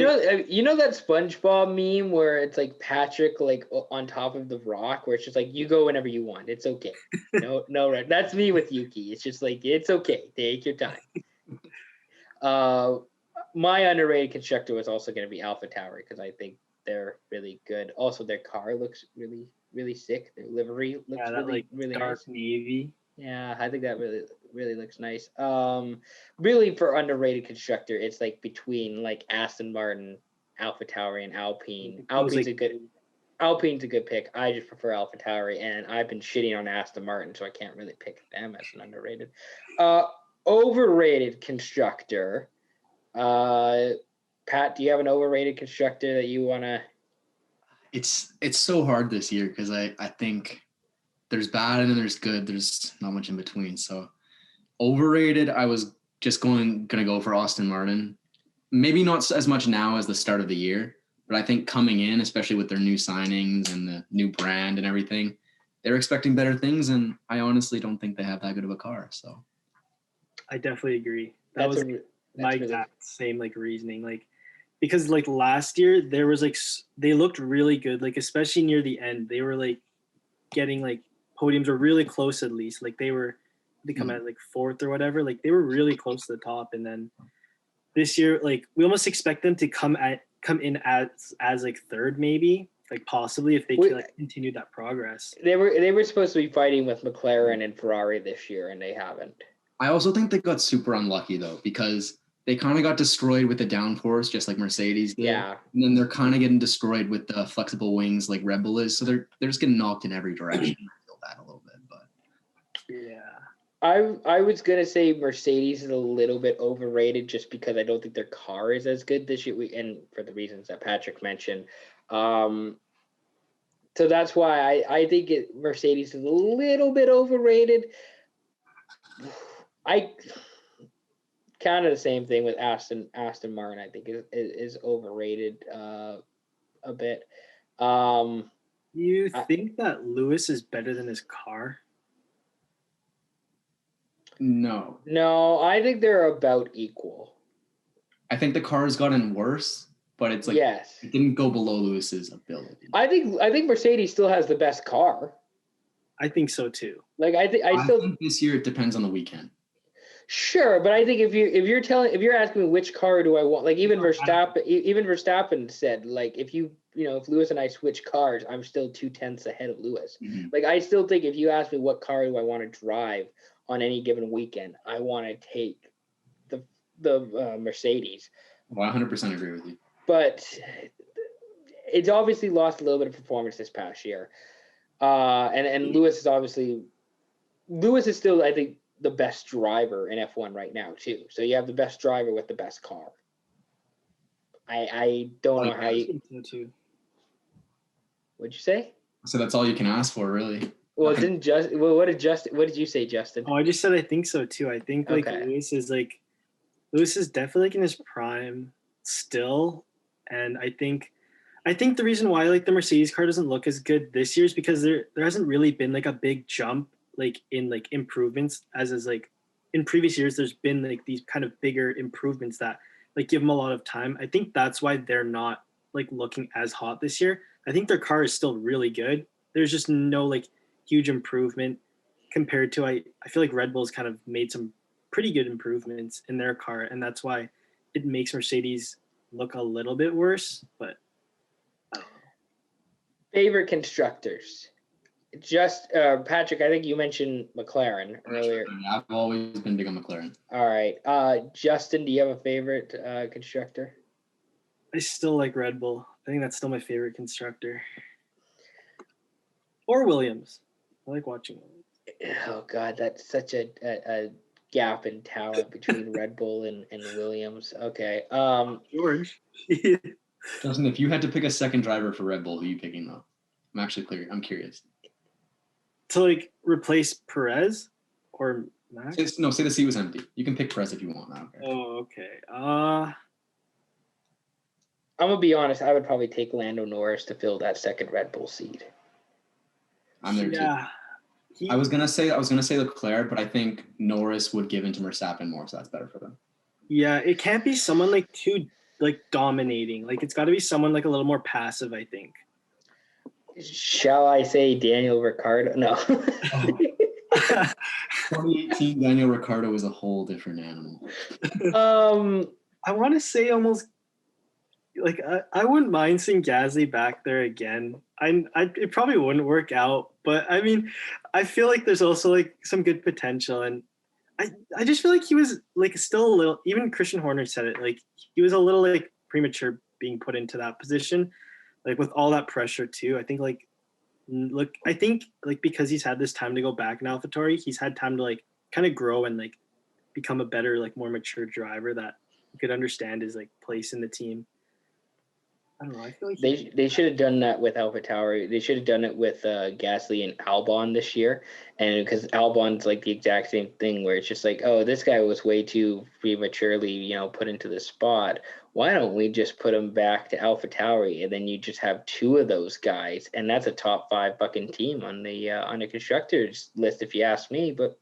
you know that SpongeBob meme where it's like Patrick like on top of the rock, where it's just like, you go whenever you want, it's okay. No, that's me with Yuki. It's just like, it's okay, take your time. My underrated constructor was also going to be AlphaTauri, because I think they're really good. Also, their car looks really, really sick. Their livery looks really dark nice. Navy. Yeah, I think that really looks nice. Really for underrated constructor, it's like between like Aston Martin, AlphaTauri, and Alpine. Alpine's a good pick. I just prefer AlphaTauri, and I've been shitting on Aston Martin, so I can't really pick them as an underrated. Overrated constructor. Pat, do you have an overrated constructor that you wanna? It's so hard this year because I think there's bad and then there's good. There's not much in between. So overrated, I was just gonna go for Aston Martin. Maybe not as much now as the start of the year, but I think coming in, especially with their new signings and the new brand and everything, they're expecting better things, and I honestly don't think they have that good of a car. So I definitely agree. That was my really exact same like reasoning. Like because like last year there was like they looked really good. Like especially near the end, they were like getting like podiums or really close at least. Like they come at like fourth or whatever. Like they were really close to the top, and then this year like we almost expect them to come in as like third maybe. Like possibly if they could like continue that progress. They were supposed to be fighting with McLaren and Ferrari this year, and they haven't. I also think they got super unlucky though, because they kind of got destroyed with the downforce, just like Mercedes did. Yeah. And then they're kind of getting destroyed with the flexible wings like Red Bull is. So they're just getting knocked in every direction. I feel that a little bit, but yeah. I was gonna say Mercedes is a little bit overrated just because I don't think their car is as good this year, and for the reasons that Patrick mentioned. So that's why I think Mercedes is a little bit overrated. I kind of the same thing with Aston Martin. I think is overrated a bit. You think that Lewis is better than his car? No, I think they're about equal. I think the car has gotten worse, but it's like yes, it didn't go below Lewis's ability. I think Mercedes still has the best car. I think so too. Like I think this year it depends on the weekend. Sure, but I think if you're asking me which car do I want, like even Verstappen said, like if Lewis and I switch cars, I'm still 2/10 ahead of Lewis. Mm-hmm. Like I still think if you ask me what car do I want to drive on any given weekend, I want to take the Mercedes. Well, I 100% agree with you. But it's obviously lost a little bit of performance this past year, and Lewis is still, I think, the best driver in F1 right now too. So you have the best driver with the best car. I don't know how you. What'd you say? So that's all you can ask for, really. Well, what did you say, Justin? Oh, I just said I think so too. I think like Okay. Lewis is definitely like in his prime still, and I think the reason why like the Mercedes car doesn't look as good this year is because there hasn't really been like a big jump like in like improvements as like in previous years. There's been like these kind of bigger improvements that like give them a lot of time. I think that's why they're not like looking as hot this year. I think their car is still really good. There's just no like huge improvement compared to I feel like Red Bull's kind of made some pretty good improvements in their car, and that's why it makes Mercedes look a little bit worse. But I don't know. Favorite constructors? Just Patrick, I think you mentioned McLaren earlier. I've always been big on McLaren. All right, Justin, do you have a favorite constructor? I still like Red Bull. I think that's still my favorite constructor. Or Williams. I like watching Williams. Oh God, that's such a gap in talent between Red Bull and Williams. Okay. George. Justin, if you had to pick a second driver for Red Bull, who are you picking though? I'm curious. To like replace Perez or Max? Say the seat was empty. You can pick Perez if you want. I don't care. Oh, okay. I'm gonna be honest. I would probably take Lando Norris to fill that second Red Bull seat. I'm there too. I was gonna say Leclerc, but I think Norris would give into Verstappen more, so that's better for them. Yeah, it can't be someone like too like dominating. Like it's got to be someone like a little more passive, I think. Shall I say Daniel Ricciardo? No. 2018 Daniel Ricciardo was a whole different animal. I want to say almost like I wouldn't mind seeing Gasly back there again. It probably wouldn't work out, but I mean, I feel like there's also like some good potential, and I just feel like he was like still a little. Even Christian Horner said it, like he was a little like premature being put into that position, like with all that pressure too. I think because he's had this time to go back in AlphaTauri, he's had time to like kind of grow and like become a better, like more mature driver that could understand his like place in the team. I don't know. I feel like they should have done that with AlphaTauri. They should have done it with Gasly and Albon this year, and because Albon's like the exact same thing, where it's just like, oh, this guy was way too prematurely, put into the spot. Why don't we just put him back to AlphaTauri, and then you just have two of those guys, and that's a top 5 fucking team on the constructors list, if you ask me. But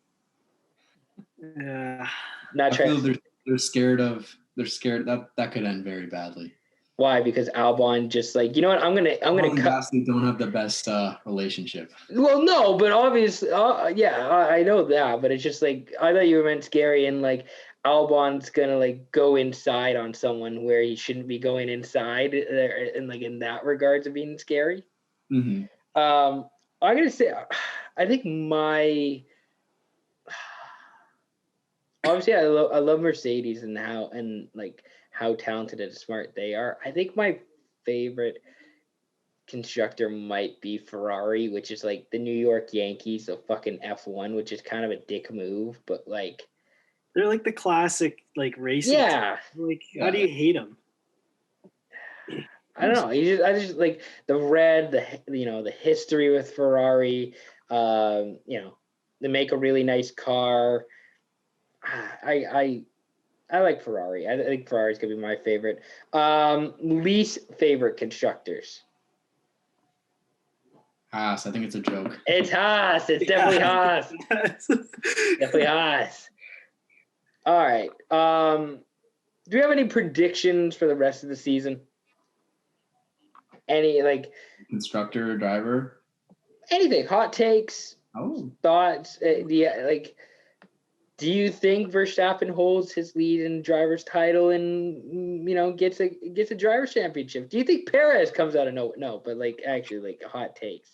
not I trying. feel they're scared that could end very badly. Why? Because Albon just like, you know what? I'm gonna cut. Gasly don't have the best relationship. Well, no, but obviously, yeah, I know that. But it's just like, I thought you meant scary, and like Albon's gonna like go inside on someone where he shouldn't be going inside, and like in that regards of being scary. Mm-hmm. I'm gonna say, I think obviously I love Mercedes and how talented and smart they are. I think my favorite constructor might be Ferrari, which is like the New York Yankees of fucking F1, which is kind of a dick move, but like they're like the classic like racing. Yeah. Team. Like, how do you hate them? I don't know. I just like the red, the history with Ferrari. They make a really nice car. I like Ferrari. I think Ferrari's gonna be my favorite. Least favorite constructors. Haas. I think it's a joke. It's Haas. It's definitely Haas. Definitely Haas. All right. Do you have any predictions for the rest of the season? Any constructor or driver? Anything? Hot takes? Thoughts? Do you think Verstappen holds his lead in driver's title and gets a driver's championship? Do you think Perez comes out of no? But actually hot takes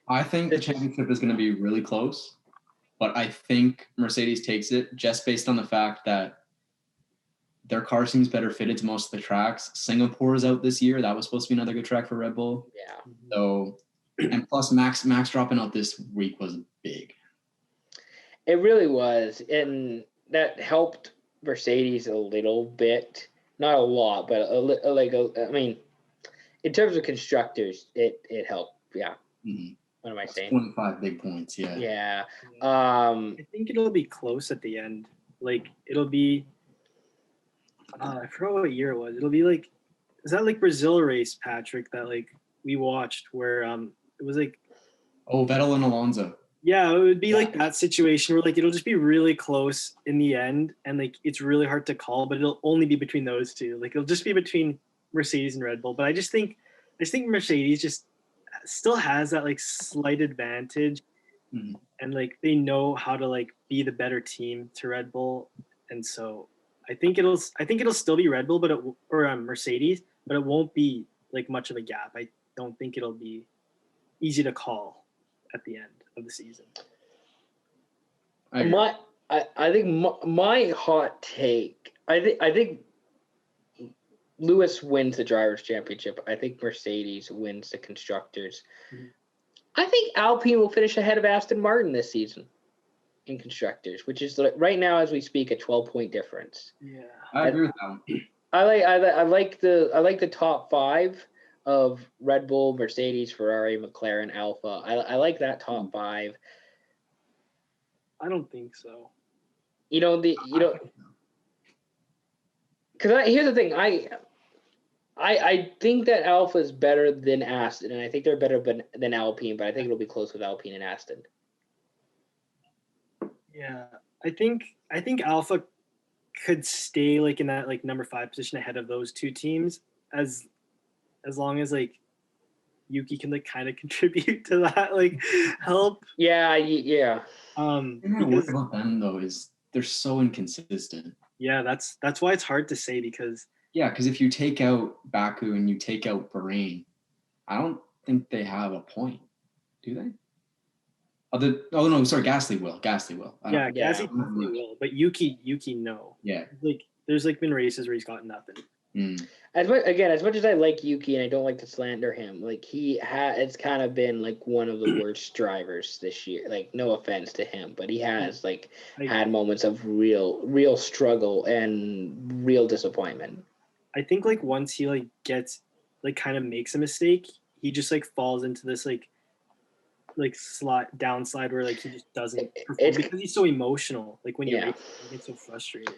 I think the championship is going to be really close, but I think Mercedes takes it just based on the fact that their car seems better fitted to most of the tracks. Singapore is out this year. That was supposed to be another good track for Red Bull. Yeah. So, and plus Max dropping out this week was big. It really was, and that helped Mercedes a little bit, not a lot, but I mean, in terms of constructors, it helped. Yeah. Mm-hmm. What am I saying? 25 big points. Yeah. Yeah. I think it'll be close at the end. It'll be. I forgot what year it was. It'll be is that Brazil race, Patrick? That we watched where it was Vettel and Alonso. Yeah, it would be that situation where it'll just be really close in the end, and it's really hard to call, but it'll only be between those two. It'll just be between Mercedes and Red Bull. But I just think Mercedes just still has that slight advantage, mm-hmm. and they know how to be the better team to Red Bull, and so I think it'll still be Red Bull, or Mercedes, but it won't be much of a gap. I don't think it'll be easy to call at the end of the season. I think my hot take. I think Lewis wins the drivers' championship. I think Mercedes wins the constructors. Mm-hmm. I think Alpine will finish ahead of Aston Martin this season in constructors, which is right now as we speak a 12-point difference. Yeah, I agree with that. I like the top 5 of Red Bull, Mercedes, Ferrari, McLaren, Alpha. I like that top 5. I don't think so. Because here's the thing. I think that Alpha is better than Aston, and I think they're better than Alpine, but I think it'll be close with Alpine and Aston. Yeah, I think Alpha could stay in that number 5 position ahead of those two teams as long as Yuki can kind of contribute to that help. Yeah. What about them though is they're so inconsistent. Yeah, that's why it's hard to say because if you take out Baku and you take out Bahrain, I don't think they have a point, do they? Gasly will. Gasly will, but Yuki no. Yeah. There's been races where he's got nothing. Mm. As much as I like Yuki and I don't like to slander him, it's kind of been one of the worst drivers this year. No offense to him, but he has had moments of real struggle and real disappointment. I think once he gets like kind of makes a mistake, he just like falls into this like downslide where like he just doesn't perform because he's so emotional. Like when you're racing, you get so frustrated.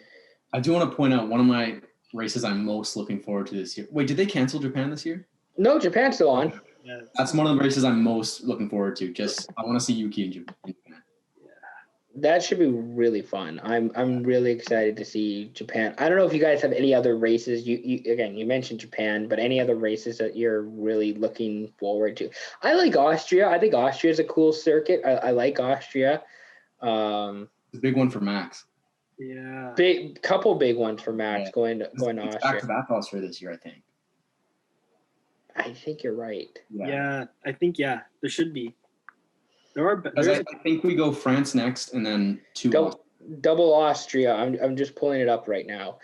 I do want to point out one of my races I'm most looking forward to this year. Wait, did they cancel Japan this year? No, Japan's still on. Yeah, that's one of the races I'm most looking forward to. Just I want to see Yuki in Japan. That should be really fun. I'm really excited to see Japan. I don't know if you guys have any other races. You mentioned Japan, but any other races that you're really looking forward to? I like Austria. I think Austria is a cool circuit. I like Austria. The big one for Max. Yeah. Couple big ones for Max going to Austria. Back to back Austria this year, I think. I think you're right. Yeah, I think there should be. I think we go France next, and then double Austria. I'm just pulling it up right now.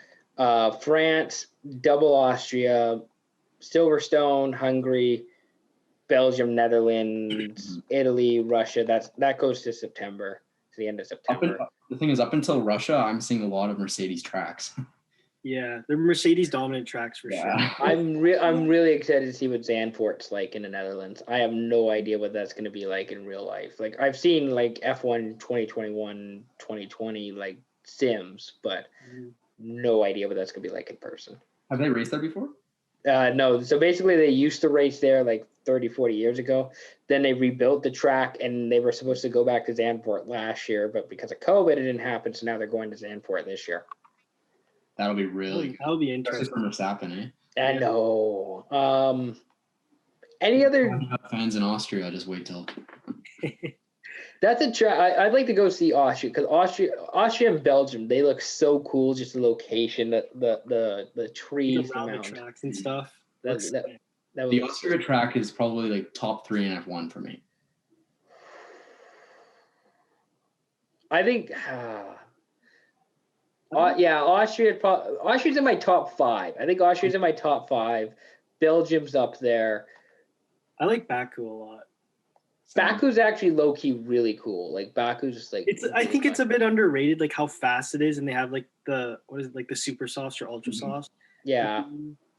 France, double Austria, Silverstone, Hungary, Belgium, Netherlands, Italy, Russia. That goes to September, to the end of September. The thing is, up until Russia, I'm seeing a lot of Mercedes tracks. Yeah, they're Mercedes dominant tracks for sure. I'm really excited to see what Zandvoort's like in the Netherlands. I have no idea what that's going to be like in real life. Like I've seen like F1 2021, 2020 like sims, but no idea what that's going to be like in person. Have they raced there before? No. So basically they used to race there like 30, 40 years ago. Then they rebuilt the track and they were supposed to go back to Zandvoort last year, but because of COVID, it didn't happen. So now they're going to Zandvoort this year. That'll be really that'll be interesting. For Verstappen, I know. Any other fans in Austria? Just wait till. That's a track. I'd like to go see Austria because Austria and Belgium, they look so cool. Just the location, the trees, the mountains, the tracks and stuff. The Austria track is probably like top 3 in F1 for me. I think. Austria's in my top 5. I think Austria's in my top 5. Belgium's up there. I like Baku a lot. Baku's actually low key really cool. Like Baku's just like. I think it's a bit underrated, like how fast it is, and they have like the super softs or ultra softs. Yeah.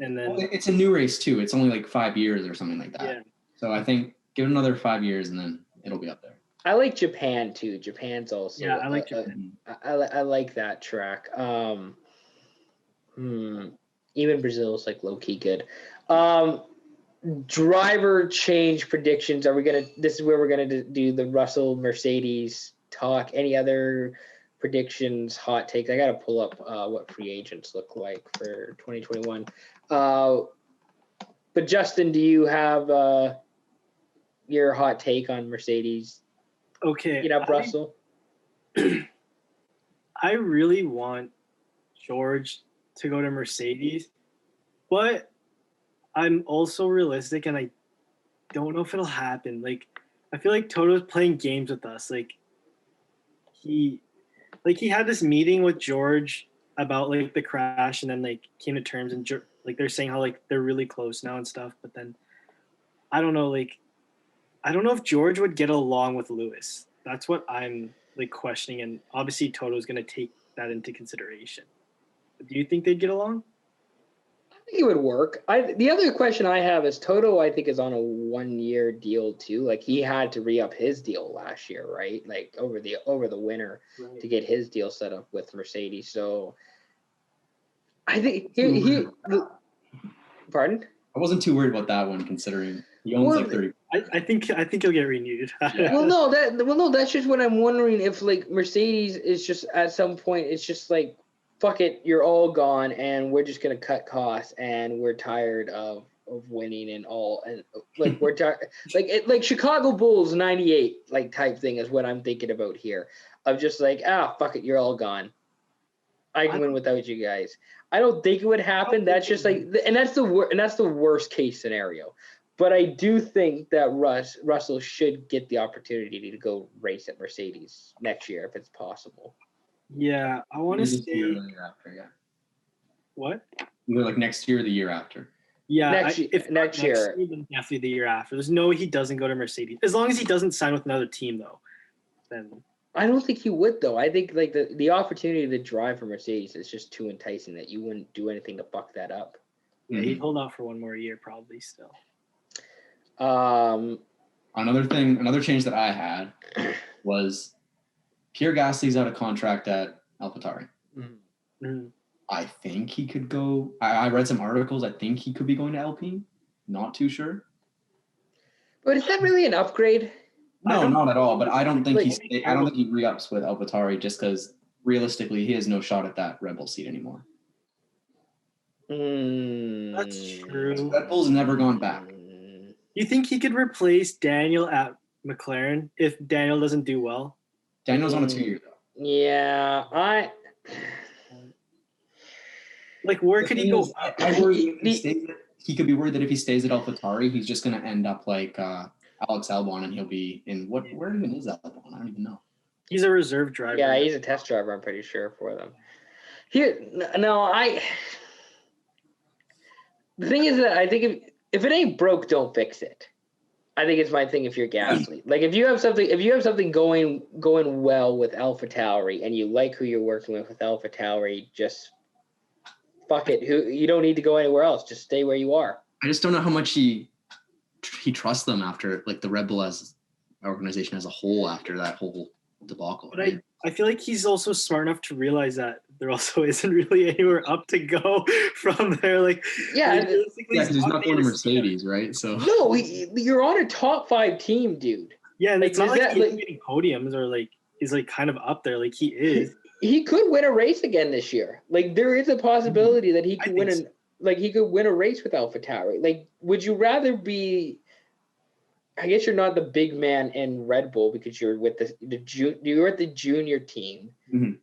And then it's a new race too. It's only like 5 years or something like that. Yeah. So I think give it another 5 years and then it'll be up there. I like Japan too. Japan's also. Yeah, I like Japan. I like that track. Even Brazil's like low key good. Driver change predictions. This is where we're gonna do the Russell Mercedes talk. Any other predictions, hot takes? I gotta pull up what free agents look like for 2021. But Justin, do you have your hot take on Mercedes? Okay. Russell. I really want George to go to Mercedes, but I'm also realistic and I don't know if it'll happen. Like, I feel like Toto's playing games with us. Like he had this meeting with George about like the crash and then like came to terms and like they're saying how like they're really close now and stuff. But then I don't know if George would get along with Lewis. That's what I'm like questioning. And obviously Toto's going to take that into consideration. But do you think they'd get along? I think it would work. The other question I have is Toto, I think, is on a 1-year deal too. Like he had to re-up his deal last year, right? Like over the winter to get his deal set up with Mercedes. So I think pardon? I wasn't too worried about that one considering he owns like 30. I think he'll get renewed. Yeah. No, that's just what I'm wondering if like Mercedes is just at some point it's just like fuck it, you're all gone and we're just gonna cut costs and we're tired of winning and all and like we're tired like Chicago Bulls 98 like type thing is what I'm thinking about here of just like fuck it, you're all gone. I can win without you guys. I don't think it would happen. That's just like and that's the worst case scenario. But I do think that Russell should get the opportunity to go race at Mercedes next year if it's possible. Yeah, I want to stay. The year after, yeah. What? Either like next year or the year after. Yeah, next year, then definitely the year after. There's no way he doesn't go to Mercedes. As long as he doesn't sign with another team, though. Then I don't think he would, though. I think like the opportunity to drive for Mercedes is just too enticing that you wouldn't do anything to fuck that up. Yeah, he'd hold out for one more year probably still. Another change that I had was Pierre Gasly's out of contract at AlphaTauri. Mm-hmm. I think he could go. I read some articles. I think he could be going to Alpine. Not too sure. But is that really an upgrade? No, not at all. But I don't think I don't think he re-ups with AlphaTauri just because realistically he has no shot at that Red Bull seat anymore. That's true. Red Bull's never gone back. You think he could replace Daniel at McLaren if Daniel doesn't do well? Daniel's on a 2 year though. Yeah, like where could he go? I worry he could be worried that if he stays at AlphaTauri, he's just going to end up like Alex Albon, and he'll be in where even is Albon? I don't even know. He's a reserve driver. Yeah, he's a test driver. I'm pretty sure for them. The thing is that I think if it ain't broke, don't fix it. I think it's my thing. If you're Gasly, like if you have something going well with AlphaTauri, and you like who you're working with AlphaTauri, just fuck it. You don't need to go anywhere else. Just stay where you are. I just don't know how much he trusts them after like the Red Bull as organization as a whole after that whole debacle. But I feel like he's also smart enough to realize that there also isn't really anywhere up to go from there. Like because he's not going to Mercedes, right? So no, you're on a top 5 team, dude. Yeah, and it's not like he's getting podiums or like he's like kind of up there, like he is. He could win a race again this year. Like there is a possibility that he could win he could win a race with AlphaTauri. Like, would you rather be? I guess you're not the big man in Red Bull because you're with you're at the junior team. Mm-hmm.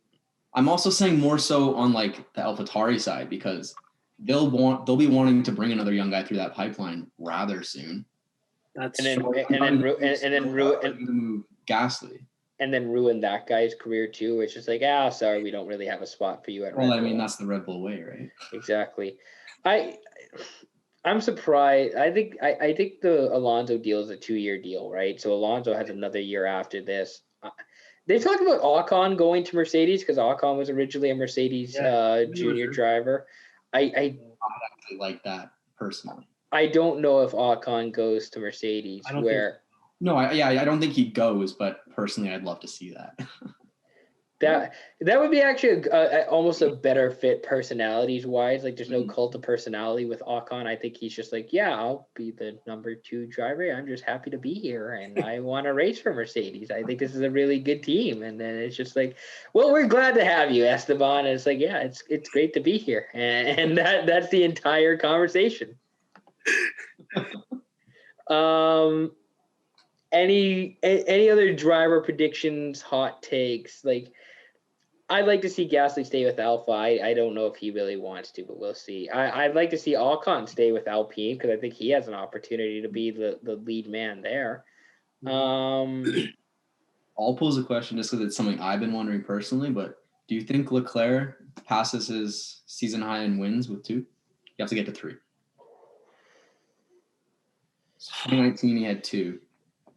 I'm also saying more so on like the AlphaTauri side because they'll be wanting to bring another young guy through that pipeline rather soon. That's and then ruin Gasly. And then ruin that guy's career too. It's just like, sorry, we don't really have a spot for you at Red Bull. Well, I mean, that's the Red Bull way, right? Exactly. I'm surprised. I think the Alonso deal is a 2-year deal, right? So Alonso has another year after this. They've talked about Ocon going to Mercedes because Ocon was originally a Mercedes junior driver. I actually like that personally. I don't know if Ocon goes to Mercedes. I don't think he goes, but personally, I'd love to see that. That would be actually almost a better fit personalities wise. Like there's no cult of personality with Ocon. I think he's just like, I'll be the number 2 driver. I'm just happy to be here and I want to race for Mercedes. I think this is a really good team. And then it's just like, well, we're glad to have you, Esteban. And it's like, it's great to be here. And that's the entire conversation. Any other driver predictions, hot takes? Like, I'd like to see Gasly stay with Alpha. I don't know if he really wants to, but we'll see. I'd like to see Ocon stay with Alpine because I think he has an opportunity to be the lead man there. I'll pose a question just because it's something I've been wondering personally, but do you think Leclerc passes his season high in wins with 2? You have to get to 3. 2019, he had 2.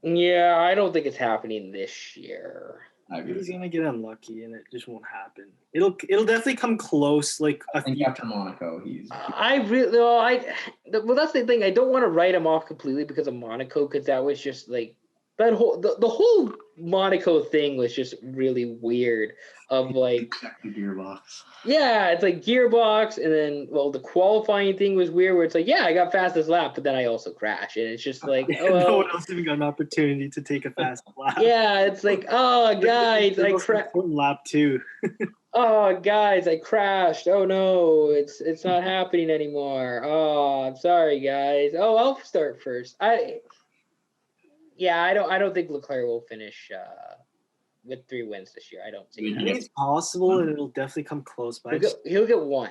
Yeah, I don't think it's happening this year. He's gonna get unlucky, and it just won't happen. It'll definitely come close. Like I think after Monaco, he's. That's the thing. I don't want to write him off completely because of Monaco, because that was just like that the whole Monaco thing was just really weird. Of like the gearbox. Yeah, it's like gearbox, and then the qualifying thing was weird. Where it's like, I got fastest lap, but then I also crashed, and it's just like, no one else even got an opportunity to take a fast lap. Yeah, it's like, guys, I crashed. Lap 2. Guys, I crashed. Oh no, it's not happening anymore. Oh, I'm sorry, guys. I'll start first. I don't think Leclerc will finish with 3 wins this year. I don't see. I think it's possible, and it'll definitely come close. But he'll get 1.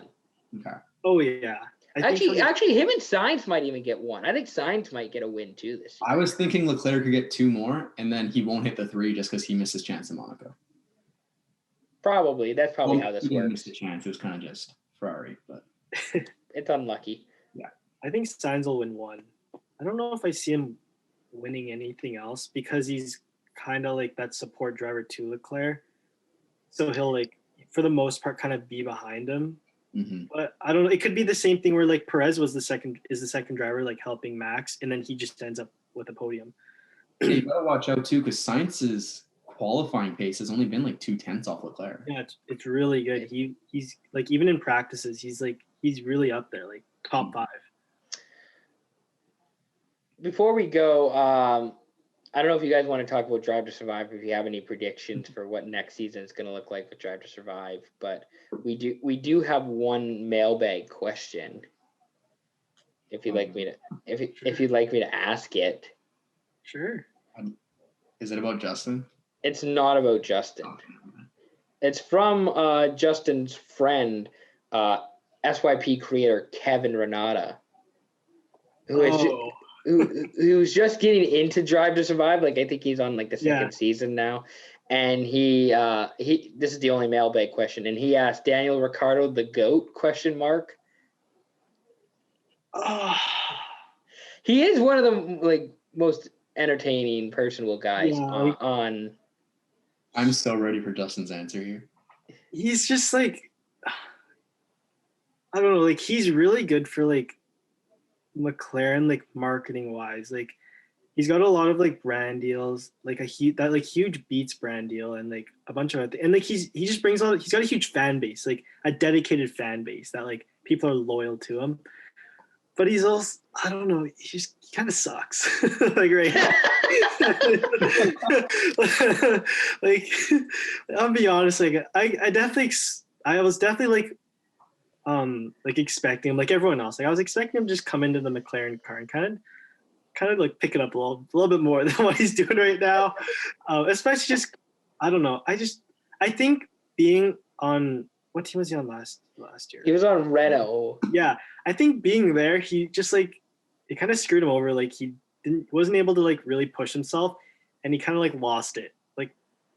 Okay. Oh yeah. Actually, him and Sainz might even get 1. I think Sainz might get a win too this year. I was thinking Leclerc could get 2 more, and then he won't hit the 3 just because he missed his chance in Monaco. Probably. That's probably how this he works. Missed a chance. It was kind of just Ferrari, but it's unlucky. Yeah. I think Sainz will win 1. I don't know if I see him winning anything else because he's kind of like that support driver to Leclerc. So he'll like, for the most part, kind of be behind him. But I don't know. It could be the same thing where like Perez is the second driver, like helping Max, and then he just ends up with a podium. Yeah, you gotta watch out too, because Sainz's qualifying pace has only been like 2/10 off Leclerc. Yeah, it's really good. He's like, even in practices, he's really up there, like top 5. Before we go, I don't know if you guys want to talk about Drive to Survive, if you have any predictions for what next season is going to look like with Drive to Survive, but we do have one mailbag question. If you'd like me to, if you'd like me to ask it. Sure. Is it about Justin? It's not about Justin. It's from Justin's friend, SYP creator Kevin Renata, who's just getting into Drive to Survive. Like, I think he's on like the second season now. And he this is the only mailbag question. And he asked Daniel Ricciardo the GOAT ? He is one of the like most entertaining, personable guys on. I'm so ready for Justin's answer here. He's just like, I don't know, like he's really good for like McLaren, like marketing wise. Like he's got a lot of like brand deals, like huge Beats brand deal, and like a bunch of other, and like he just brings on. He's got a huge fan base, like a dedicated fan base that like people are loyal to him. But he's also, I don't know, he kind of sucks. Like right now. Like I'll be honest, like I was definitely like expecting him, like everyone else. Like I was expecting him to just come into the McLaren car and kind of like pick it up a little bit more than what he's doing right now. Especially just, I don't know. I think being on, what team was he on last year? He was on Renault. Yeah, I think being there, he just like, it kind of screwed him over. Like he wasn't able to like really push himself, and he kind of like lost it. Like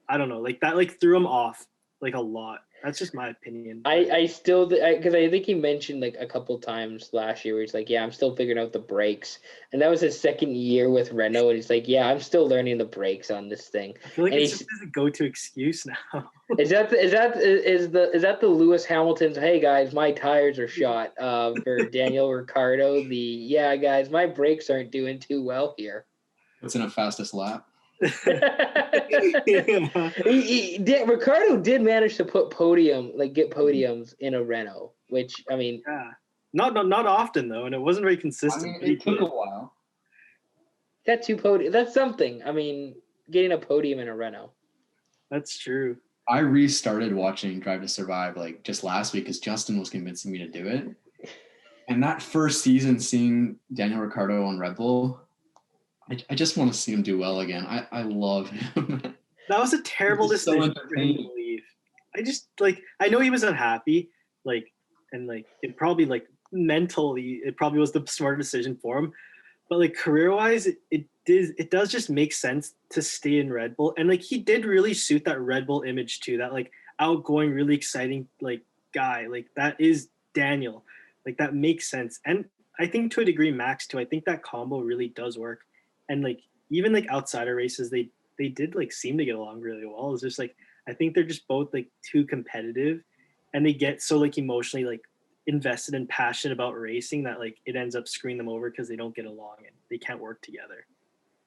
I don't know, like that like threw him off like a lot. That's just my opinion. I still, because I think he mentioned like a couple times last year where he's like, yeah, I'm still figuring out the brakes. And that was his second year with Renault. And he's like, yeah, I'm still learning the brakes on this thing. I feel like it's just a go-to excuse now. Is that the Lewis Hamilton's, hey guys, my tires are shot, for Daniel Ricciardo? Yeah, guys, my brakes aren't doing too well here. What's in a fastest lap? Ricciardo did manage to get podiums in a Renault, which I mean, not often though, and it wasn't very consistent. I mean, it took a while. Got 2 podiums. That's something. I mean, getting a podium in a Renault. That's true. I restarted watching Drive to Survive like just last week because Justin was convincing me to do it. And that first season, seeing Daniel Ricciardo on Red Bull, I just want to see him do well again. I love him. That was a terrible decision for him to leave. I know he was unhappy, like, and like it probably like mentally it probably was the smart decision for him, but like career-wise, it does just make sense to stay in Red Bull, and like he did really suit that Red Bull image too. That like outgoing, really exciting like guy, like that is Daniel. Like that makes sense, and I think to a degree Max too. I think that combo really does work. And like even like outsider races, they did like seem to get along really well. It's just like I think they're just both like too competitive, and they get so like emotionally like invested and passionate about racing that like it ends up screwing them over because they don't get along and they can't work together.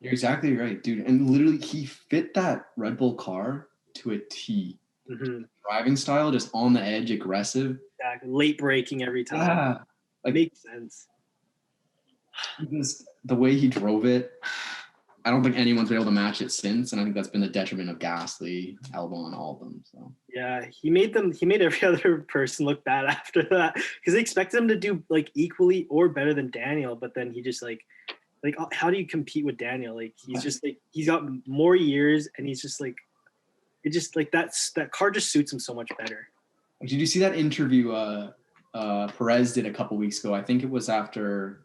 You're exactly right, dude. And literally, he fit that Red Bull car to a T. Mm-hmm. Driving style, just on the edge, aggressive. Exactly. Late braking every time. Yeah, like, makes sense. Because the way he drove it, I don't think anyone's been able to match it since, and I think that's been the detriment of Gasly, Albon, all of them. So yeah, he made every other person look bad after that because they expected him to do like equally or better than Daniel, but then he just like how do you compete with Daniel? Like he's just like he's got more years, and he's just like it just like that car just suits him so much better. Did you see that interview Perez did a couple weeks ago? I think it was after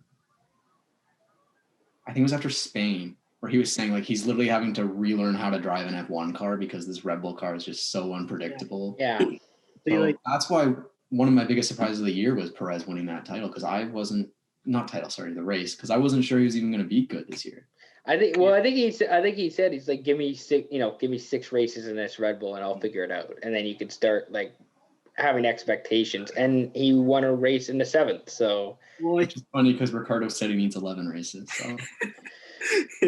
Spain, where he was saying like he's literally having to relearn how to drive an F1 car because this Red Bull car is just so unpredictable. Yeah. So that's why one of my biggest surprises of the year was Perez winning that title, because the race, because I wasn't sure he was even going to be good this year. I think he said he's like, give me 6 races in this Red Bull and I'll figure it out, and then you can start like having expectations, and he won a race in the 7th. So, which is funny because Ricciardo said he needs 11 races. So,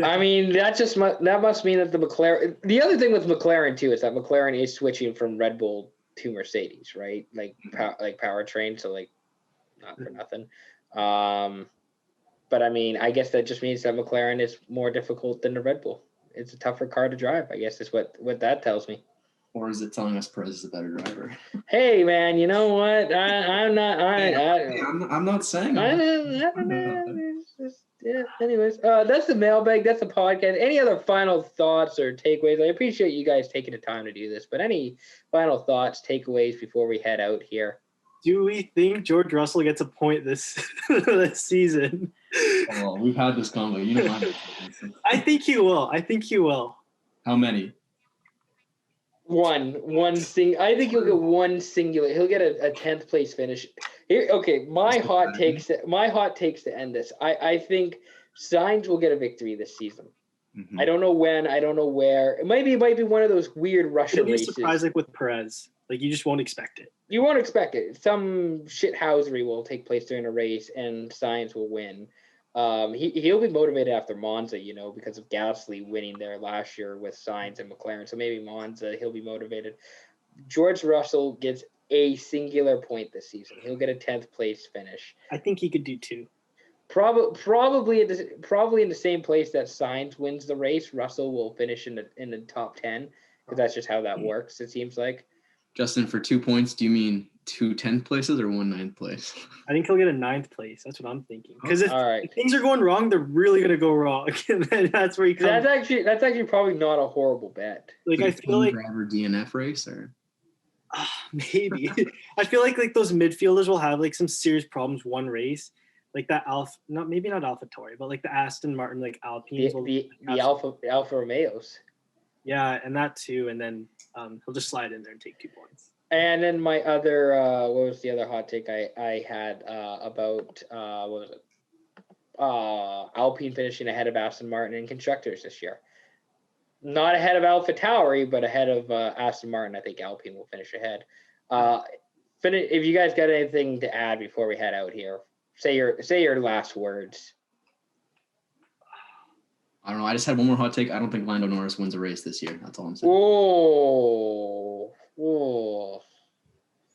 I mean, that must mean that the McLaren. The other thing with McLaren too is that McLaren is switching from Red Bull to Mercedes, right? Like powertrain, so like not for nothing. But I mean, I guess that just means that McLaren is more difficult than the Red Bull. It's a tougher car to drive, I guess is what that tells me. Or is it telling us Perez is a better driver? Hey man, you know what? I'm not saying. I don't know. Yeah. Anyways, that's the mailbag. That's the podcast. Any other final thoughts or takeaways? I appreciate you guys taking the time to do this. But any final thoughts, takeaways before we head out here? Do we think George Russell gets a point this season? Oh, we've had this combo. You know, I think he will. How many? One thing. I think he'll get one singular. He'll get a 10th place finish. Here, okay. My hot takes to end this. I think Sainz will get a victory this season. Mm-hmm. I don't know when. I don't know where. It might be one of those weird Russian races. It'll be a surprise like with Perez. Like you just won't expect it. You won't expect it. Some shithousery will take place during a race, and Sainz will win. He'll be motivated after Monza, because of Gasly winning there last year with Sainz and McLaren. So maybe Monza, he'll be motivated. George Russell gets a singular point this season. He'll get a 10th place finish. I think he could do 2. Probably in the same place that Sainz wins the race. Russell will finish in the top 10 because that's just how that works. It seems like. Justin, for 2 points, do you mean 2 10th places or 1 9th place? I think he'll get a 9th place. That's what I'm thinking. Because if things are going wrong, they're really going to go wrong. And then that's where he comes. That's actually probably not a horrible bet. Like I feel like driver DNF race or maybe. I feel like those midfielders will have like some serious problems one race. Like that maybe not AlphaTauri, but like the Aston Martin, like Alpines. The Alfa Romeos. Yeah, and that too. And then he'll just slide in there and take 2 points. And then my other, what was the other hot take I had about, what was it? Alpine finishing ahead of Aston Martin in constructors this year. Not ahead of AlphaTauri, but ahead of Aston Martin. I think Alpine will finish ahead. If you guys got anything to add before we head out here, say your last words. I don't know. I just had one more hot take. I don't think Lando Norris wins a race this year. That's all I'm saying. Whoa.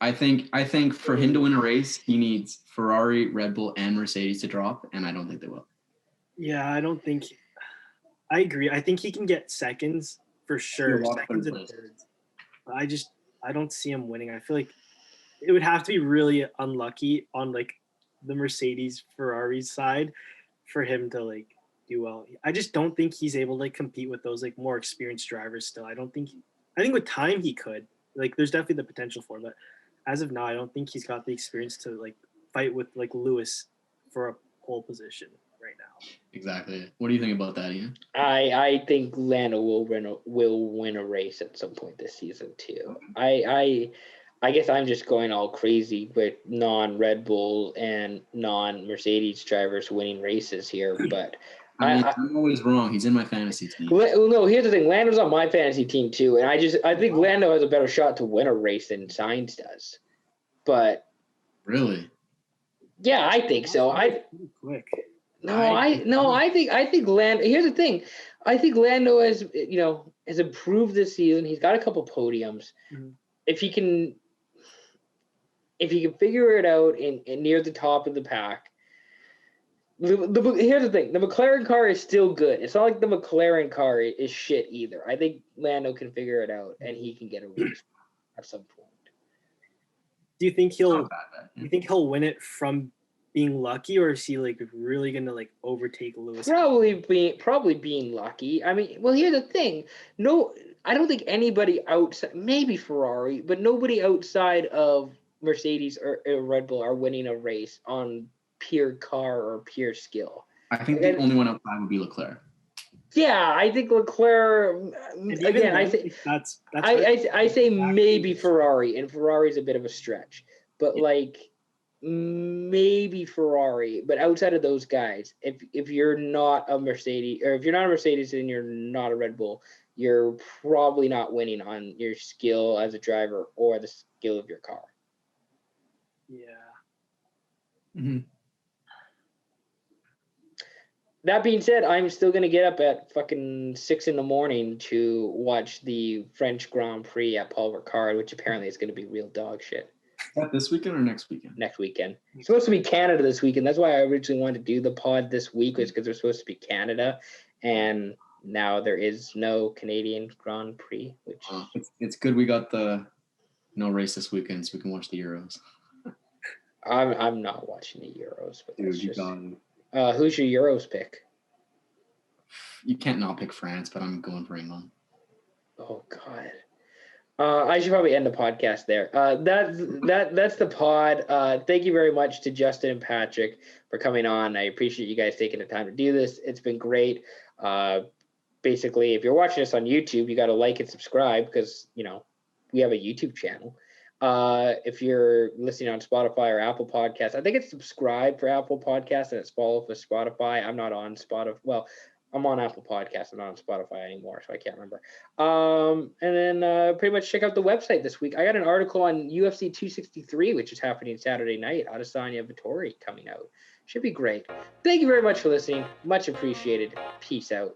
I think for him to win a race, he needs Ferrari, Red Bull, and Mercedes to drop, and I don't think they will. Yeah, I agree. I think he can get seconds for sure. Seconds and thirds. I don't see him winning. I feel like it would have to be really unlucky on like the Mercedes Ferrari side for him to like do well. I just don't think he's able to like compete with those like more experienced drivers still. I think with time he could. Like there's definitely the potential for it, but as of now, I don't think he's got the experience to like fight with like Lewis for a pole position right now. Exactly. What do you think about that, Ian? I think Lando will win a race at some point this season too. I guess I'm just going all crazy with non-Red Bull and non-Mercedes drivers winning races here, but I'm always wrong. He's in my fantasy team. No, here's the thing. Lando's on my fantasy team too, and I think Lando has a better shot to win a race than Sainz does. But really, yeah, I think so. I think Lando. Here's the thing. I think Lando has improved this season. He's got a couple podiums. Mm-hmm. If he can figure it out in near the top of the pack. Here's the thing. The McLaren car is still good. It's not like the McLaren car is shit either. I think Lando can figure it out, and he can get a race at some point. Do you think he'll win it from being lucky, or is he like really gonna like overtake Lewis? Probably being lucky. I mean, well, here's the thing. No, I don't think anybody outside, maybe Ferrari, but nobody outside of Mercedes or Red Bull are winning a race on pure car or pure skill. I think the only one outside would be Leclerc. Yeah, I think Leclerc. Again, I say maybe Ferrari, and Ferrari's a bit of a stretch, but like maybe Ferrari. But outside of those guys, if you're not a Mercedes, or if you're not a Mercedes and you're not a Red Bull, you're probably not winning on your skill as a driver or the skill of your car. Mhm. That being said, I'm still gonna get up at fucking 6 a.m. to watch the French Grand Prix at Paul Ricard, which apparently is gonna be real dog shit. Is that this weekend or next weekend? Next weekend. It's supposed to be Canada this weekend. That's why I originally wanted to do the pod this week, was because they're supposed to be Canada, and now there is no Canadian Grand Prix, which It's good we got the no race this weekend, so we can watch the Euros. I'm not watching the Euros, but that's Dude, you just. got it. Who's your Euros pick? You can't not pick France, but I'm going for England. Oh God. I should probably end the podcast there. That's the pod. Thank you very much to Justin and Patrick for coming on. I appreciate you guys taking the time to do this. It's been great. Basically, if you're watching us on YouTube, you got to like and subscribe because we have a YouTube channel. If you're listening on Spotify or Apple Podcasts, I think it's subscribe for Apple Podcasts and it's follow for Spotify. I'm not on Spotify. Well, I'm on Apple Podcasts. I'm not on Spotify anymore, so I can't remember. And then pretty much check out the website this week. I got an article on UFC 263, which is happening Saturday night. Adesanya Vettori coming out. Should be great. Thank you very much for listening. Much appreciated. Peace out.